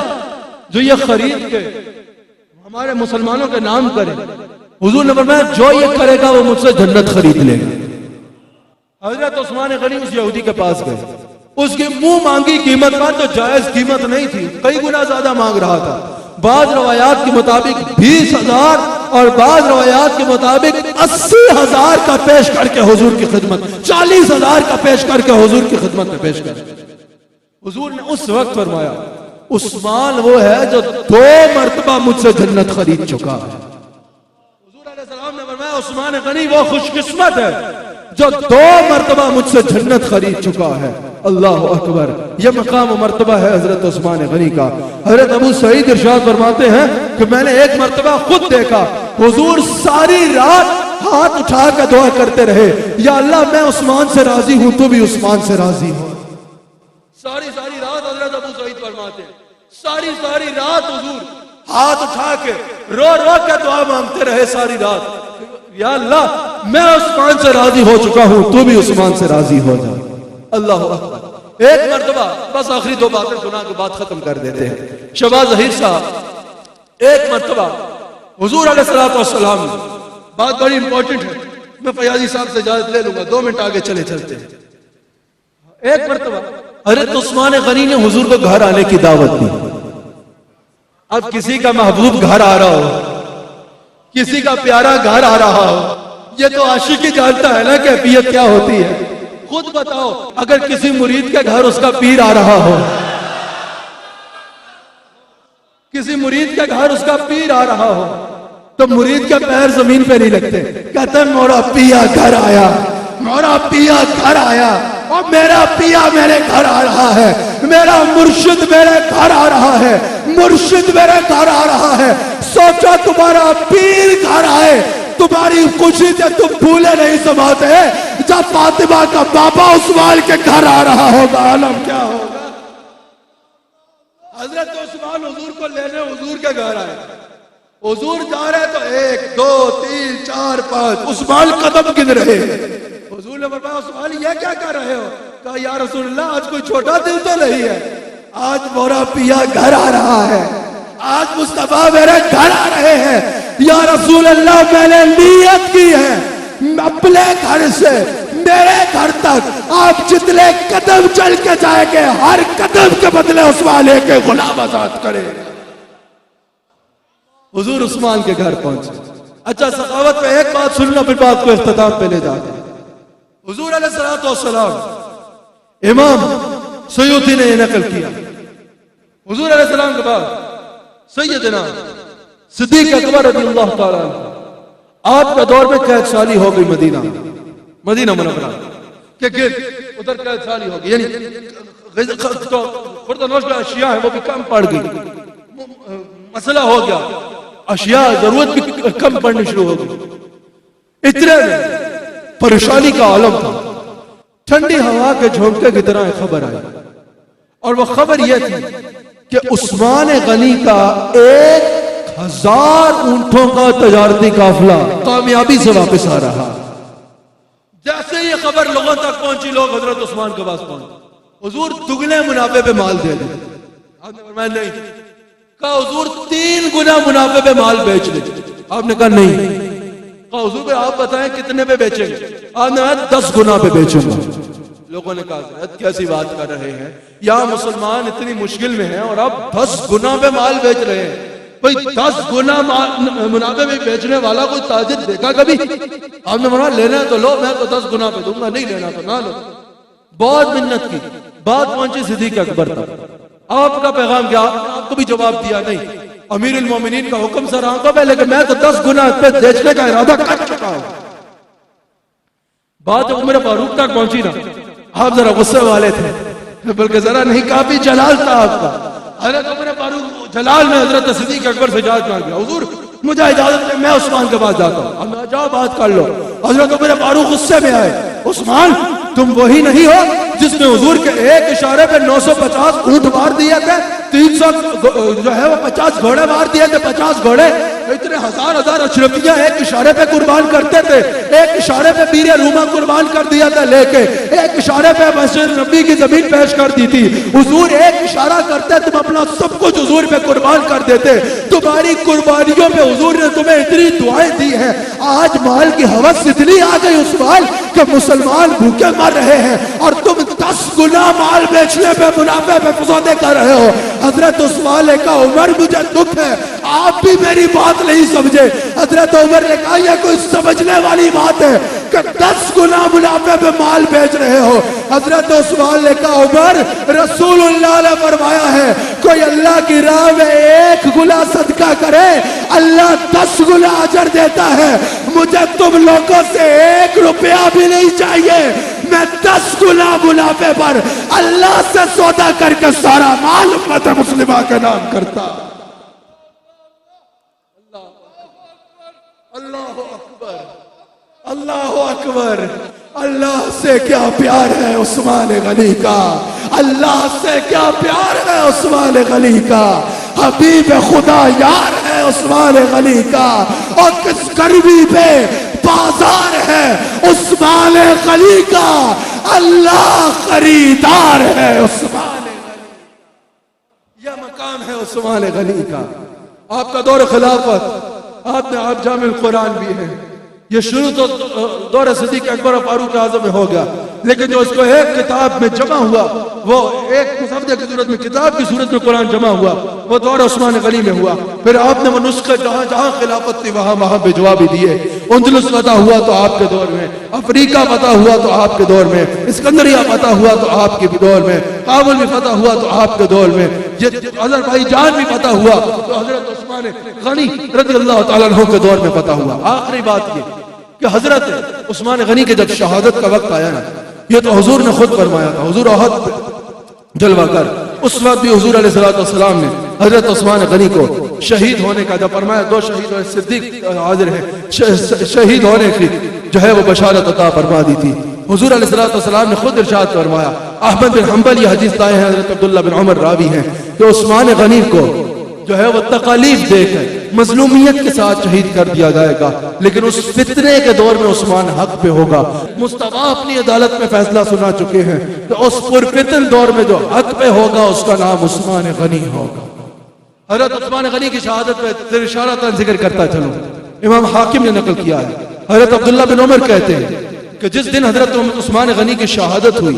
जो ये खरीद के हमारे मुसलमानों के नाम करे? हुजूर ने फरमाया जो ये करेगा वो मुझसे जन्नत खरीद लेगा। हजरत उस्मान गनी उस यहूदी के पास गए, उसकी मुंह मांगी कीमत पर तो जायज कीमत नहीं थी, कई गुना ज्यादा मांग रहा था। बाज रवायात के मुताबिक 20,000 और बाज रवायात के मुताबिक 80,000 का पेश करके हुजूर की खिदमत, 40,000 का पेश करके हुजूर की खिदमत में पेश कर। हुजूर ने उस वक्त फरमाया उस्मान वो है जो 2 मरतबा मुझसे जन्नत खरीद चुका है। हुजूर अलैहिस्सलाम ने फरमाया उस्मान गनी वो खुशकिस्मत है जो 2 मरतबा मुझसे जन्नत खरीद चुका है। अल्लाह अकबर, यह मकाम मरतबा है हजरत उस्मान गनी का। हजरत अबू सईद इरशाद फरमाते हैं कि मैंने एक मरतबा खुद देखा हुजूर सारी रात हाथ उठा कर दुआ करते रहे, या अल्लाह मैं उस्मान से राजी हूं, तू भी उस्मान से राजी हो। सारी रात हजरत अबू सईद फरमाते हैं सारी रात हुजूर हाथ उठा के रो के दुआ मांगते रहे सारी रात, या अल्लाह मैं उस्मान से राजी हो चुका हूं, तू भी उस्मान से राजी हो जा। अल्लाह अकबर। एक मरतबा बस आखिरी 2 बातें सुना के बात खत्म कर देते हैं। शहबाज ज़हीर साहब एक मरतबा हुजूर अलैहिस्सलाम, बात बड़ी इंपॉर्टेंट है, मैं फयाजी साहब से इजाजत ले लूंगा, 2 मिनट आगे चलते हैं। एक मरतबा हजरत उस्मान गनी ने हुजूर को घर आने की दावत दी। अब किसी का महबूब घर आ रहा हो, किसी का प्यारा घर आ रहा हो, ये तो आशिक ही जानता है ना कैफियत क्या होती है। खुद बताओ अगर किसी मुरीद के घर उसका पीर आ रहा हो, किसी मुरीद के घर उसका पीर आ रहा हो, तो मुरीद के पैर जमीन पे नहीं लगते, कहते मोरा पिया घर आया, मोरा पिया घर आया, और मेरा पिया मेरे घर आ रहा है, मेरा मुर्शिद मेरे घर आ रहा है, मुर्शिद मेरे घर आ रहा है। सोचा तुम्हारा पीर घर आए, तुम्हारी खुशी से तुम भूले नहीं समाते। जब फातिमा का बाबा उस्मान के घर आ रहा होगा आलम क्या होगा। हजरत उस्मान हुजूर को लेने हुजूर के घर आए, हुजूर जा रहे तो 1 2 3 4 5 उस्मान कदम गिन रहे। हुजूर ने फरमाया उस्मान ये क्या कर रहे हो? कहा या रसूलल्लाह आज कोई छोटा दिल तो नहीं है, आज मोरा पिया घर आ रहा है, आज मुस्तफा मेरे घर आ रहे हैं। या रसूल अल्लाह मैंने नियत की है अपने घर से मेरे घर तक आप जितने कदम चल के जाएंगे हर कदम के बदले उस्मान के गुलाम आजाद करेगा। हुजूर उस्मान के घर पहुंचे। अच्छा सखावत पे एक बात सुनना, फिर बात को इख्तिताम पे ले जाते। हुजूर अलैहिस्सलाम इमाम सयूती ने नकल किया, हुजूर अलैहिस्सलाम के बाद सैयदना सिद्दीक अकबर रज़ियल्लाहु ताला आपके दौर में कैद साली हो गई मदीना मुनव्वरा के गिर्द, उधर कैद साली हो गई, यानी तो खुर्दनोश का अशिया है वो भी कम पड़ गई, मसला हो गया, अशिया जरूरत भी कम पड़नी शुरू हो गई। इतने में परेशानी का आलम था। ठंडी हवा के झोंके की तरह खबर आई, और वो खबर यह थी कि उस्मान गनी का 1000 ऊंटों का तजारती काफिला कामयाबी से वापस आ रहा। जैसे ये खबर लोगों तक पहुंची, लोग हजरत उस्मान के पास पहुंचे, हुजूर दुगने मुनाफे पे माल दे दे। आपने फरमाया नहीं। कहा हुजूर 3 गुना मुनाफे पे माल बेच ले। आपने कहा नहीं। कहा हुजूर पे आप बताएं कितने पे बेचेंगे? आपने कहा 10 गुना पे बेचूंगा। लोगों ने कहा कैसी बात कर रहे हैं, यहाँ मुसलमान इतनी मुश्किल में हैं और आप 10 गुना पे माल बेच रहे हैं। भाई 10 गुना मुनाफे में बेचने वाला कोई ताजिर देखा कभी? आपने बोला लेना है तो लो, मैं तो 10 गुना पे दूंगा, नहीं लेना तो ना लो। बहुत मिन्नत की, बात पहुंची सिद्दीक अकबर तक। आपका पैगाम क्या? आपको भी जवाब दिया नहीं। अमीरुल मोमिनीन का हुक्म सर आंखों पे, लेकिन मैं तो 10 गुना पे बेचने का इरादा कर चुका हूं। बात जब उमर फारूक तक पहुंची ना, आप जरा गुस्से वाले थे, बल्कि जरा नहीं काफी जलाल था आपका। हजरत उमर फारूक जलाल में हजरत सिद्दीक अकबर से इजाजत मांग लिया, हुजूर मुझे इजाजत है, मैं उस्मान के पास जाता हूँ। अब जाओ बात कर लो। हजरत उमर फारूक गुस्से में आए, उस्मान तुम वही नहीं हो जिसने हुजूर के एक इशारे पे 950 ऊंट मार दिए थे, 300 जो है वो 50 घोड़े मार दिए थे, 50 घोड़े, इतने हजार हजार अशरफियां एक इशारे पे कुर्बान करते थे, एक इशारे पे पीरे रूमा कुर्बान कर दिया था लेके, एक इशारे पे मस्जिद नबी की जमीन पेश कर दी थी। हुजूर एक इशारा करते तुम अपना सब कुछ हुजूर पे कुर्बान कर देते। तुम्हारी कुर्बानियों पे हुजूर ने तुम्हें इतनी दुआएं दी हैं। आज माल की हवस इतनी आ गई उस्मान कि मुसलमान भूखे मर रहे हैं और तुम 10 गुना माल बेचने पे मुनाफे पे सौदे कर रहे हो। हजरत उस्मान ने कहा उमर मुझे दुख है, आप भी मेरी बात नहीं समझे। हजरत उमर ने कहा यह कोई समझने वाली बात है कि 10 गुना मुनाफे पे माल बेच रहे हो। हजरत उस्मान ने कहा उमर रसूलुल्लाह ने फरमाया है कोई अल्लाह की राह में 1 गुना सदका करे अल्लाह 10 गुना अजर देता है। मुझे तुम लोगों से 1 रुपया भी नहीं चाहिए, मैं 10 गुना मुनाफे पर अल्लाह से सौदा करके सारा माल उम्मत मुस्लिमा के नाम करता। अल्लाह अकबर, अल्लाह अकबर। अल्लाह से क्या प्यार है उस्मान गनी का, अल्लाह से क्या प्यार है उस्मान गनी का। हबीब खुदा यार है उस्मान गनी का और किस गर्मी पे बाजार है उस्मान गनी का। अल्लाह खरीदार है उस्मान गनी, यह मकाम है उस्मान गनी का। आपका दौर खिलाफत आपने आप जामिल कुरान भी है। ये शुरू तो दौर सिद्दीक अकबर और फारूक आजम में हो गया, लेकिन जो उसको एक किताब में जमा हुआ, वो एक मुसव्वदे की सूरत में किताब की सूरत में कुरान जमा हुआ, वो दौर उस्मान गनी में हुआ। फिर आपने वो नुस्खे जहां जहां खिलाफत थी वहां वहां भिजवा भी दिए। उंदलुस फतह हुआ तो आपके दौर में, अफ्रीका फतह हुआ तो आपके दौर में, इस्कंदरिया फतह हुआ तो आपके भी दौर में, काबुल भी फतह हुआ तो आपके दौर में, अज़रबैजान भी फतह हुआ तो हजरत उस्मान गनी रज़ियल्लाहु तआला अन्हु के दौर में फतह हुआ। आखिरी बात ये कि हजरत उस्मान गनी के जब शहादत का वक्त आया ना, ये तो हुजूर ने खुद फरमाया था, हुजूर अहद जलवा कर, उस वक्त भी हुजूर अलैहिस्सलाम ने हजरत उस्मान गनी को शहीद होने का जब फरमाया, 2 शहीद और सिद्दीक हाजिर है, शहीद होने की जो है वो बशारत अता फरमा दी थी। हुजूर अलैहिस्सलाम ने खुद इरशाद फरमाया, अहमद बिन हंबल ये हदीस लाए हैं, हजरत अब्दुल्लाह बिन उमर रावी हैं, कि उस्मान गनी को जो है वो तकलीफ देकर मजलूमियत के साथ शहीद कर दिया जाएगा, लेकिन उस फितने के दौर में उस्मान हक पे होगा। मुस्तफा अपनी अदालत में फैसला सुना चुके हैं तो उस पुरफितन दौर में जो हक पे होगा उसका नाम उस्मान गनी होगा। हजरत उस्मान गनी की शहादत में इशारतन जिक्र करता चलो, इमाम हाकिम ने नकल किया है, हजरत अब्दुल्लाह बिन उमर कहते हैं कि जिस दिन हजरत उस्मान गनी की शहादत हुई,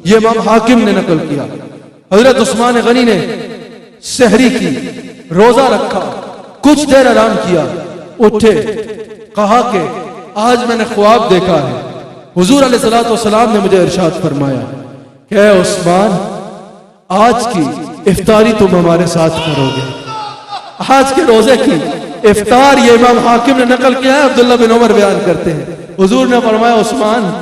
ये इमाम हाकिम ने नकल किया, हजरत उस्मान गनी ने सहरी की, रोजा रखा, कुछ देर आराम किया, उठे, कहा कि आज मैंने ख्वाब देखा है। हुजूर अलैहिस्सलाम ने मुझे इरशाद फरमाया कि उस्मान आज की इफ्तारी तुम हमारे साथ करोगे। आज के रोजे की इफ्तार ये इमाम हाकिम ने नकल किया है, अब्दुल्लाह बिन उमर बयान करते हैं। हुजूर ने फरमाया उस्मान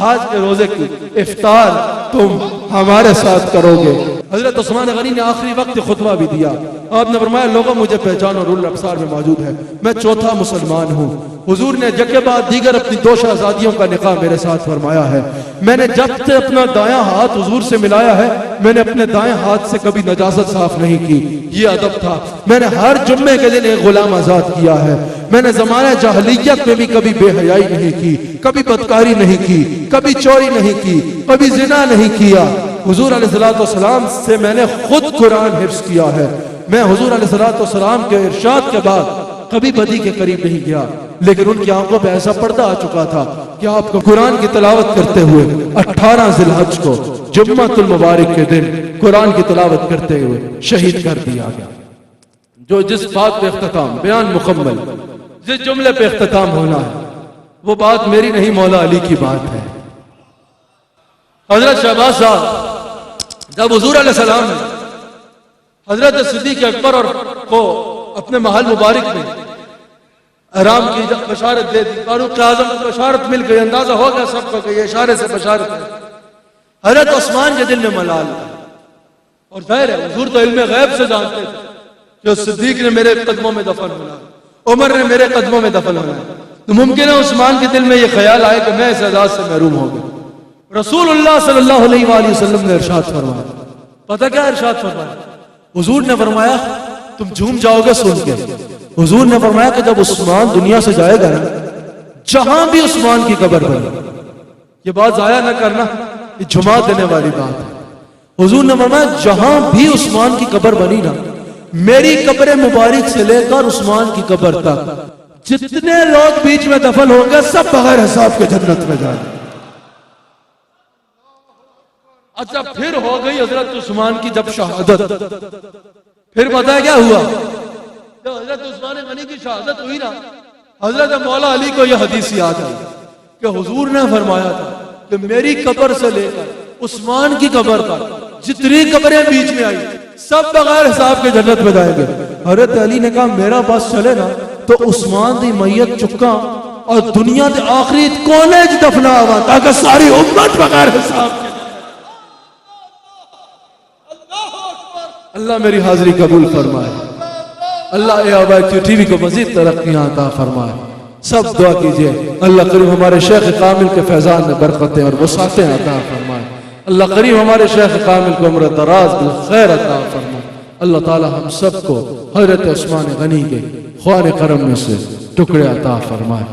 आज के रोजे की इफ्तार तुम हमारे साथ करोगे। हजरत उस्मान गनी ने आखिरी वक्त खुतबा भी दिया। आपने फरमाया लोगों मुझे पहचानो, रुल अब्सार में मौजूद है, मैं चौथा मुसलमान हूँ। हुजूर ने जगह बाद दीगर अपनी 2 शहजादियों का निकाह मेरे साथ फरमाया है। मैंने जब से अपना दायां हाथ हुजूर से मिलाया है, मैंने अपने दाएं हाथ से कभी नजासत साफ नहीं की, ये अदब था। मैंने हर जुम्मे के दिन एक गुलाम आजाद किया है। मैंने जमाने जाहिलियत में भी कभी बेहयाई नहीं की, कभी बदकारी नहीं की, कभी चोरी नहीं की, कभी जिना नहीं किया। हुजूर अलैहिस्सलाम से मैंने खुद कुरान हिफ्ज किया है। मैं हुजूर अलैहिस्सलाम के इरशाद के बाद कभी बदी के करीब नहीं गया, लेकिन उनकी आंखों पे ऐसा पर्दा आ चुका था कि आपको कुरान की तिलावत करते हुए 18 जिलहज को जुम्मतुल मुबारक के दिन कुरान की तिलावत करते हुए शहीद कर दिया गया। जो जिस बात पे इख्तिताम बयान मुकम्मल, जिस जुमले पे इख्तिताम होना है वो बात मेरी नहीं, मौला अली की बात है। हजरत शहबाज साहब जब हुजूर अलैहिस्सलाम ने हजरत सिद्दीक अकबर और को अपने महल मुबारक में आराम की बशारत दे दी, फारूक आजम को बशारत मिल गई, अंदाजा हो गया सबको कि ये इशारे से बशारत है। हजरत उस्मान के दिल में मलाल था, और जाहिर है हुजूर तो इल्म गैब से जानते थे कि सिद्दीक ने मेरे कदमों में दफन होना, उमर ने मेरे कदमों में दफन होना। तो मुमकिन है उस्मान के दिल में यह ख्याल आए कि मैं इस एजाज से महरूम हो गया। रसूलुल्लाह सल्लल्लाहु अलैहि वसल्लम ने इरशाद फरमाया, पता क्या इरशाद फरमाया? हुजूर ने फरमाया तुम झूम जाओगे सुन के। हुजूर ने फरमाया कि जब उस्मान दुनिया से जाएगा ना, जहां भी उस्मान की कब्र बनी, ये बात जाया ना करना, ये झुमा देने वाली बात है। हुजूर ने फरमाया जहां भी उस्मान की कब्र बनी ना, मेरी कब्र मुबारक से लेकर उस्मान की कब्र तक जितने लोग बीच में दफन होंगे सब बगैर हिसाब के जन्नत में जाएंगे। अच्छा, फिर हो गई हजरत उस्मान की जब शहादत, फिर पता है क्या हुआ? जब हजरत उस्मान गनी की शहादत हुई ना, हजरत मौला अली को यह हदीस याद आई कि हुजूर ने फरमाया था कि मेरी कब्र से लेकर उस्मान की कब्र तक जितनी कब्रें बीच में आई सब बगैर हिसाब के जन्नत में जाएंगे। हजरत अली ने कहा मेरा बस चले ना तो उस्मान दी मैयत चुका और दुनिया के आखिरी कोने च दफना हुआ ताकि सारी उम्मत बगैर हिसाब के। अल्लाह मेरी हाजिरी कबूल फरमाए। अल्लाह टीवी को मजीद तरक्कियां अता फरमाए। सब दुआ कीजिए अल्लाह करीम हमारे शेख कामिल के फैजान में बरकतें और वसातें अता फरमाए। अल्लाह करीम हमारे शेख कामिल को उम्र दराज खैर अता फरमाए। अल्लाह ताला हम सबको हजरत उस्मान गनी के ख्वार करम में से टुकड़े अता फरमाए।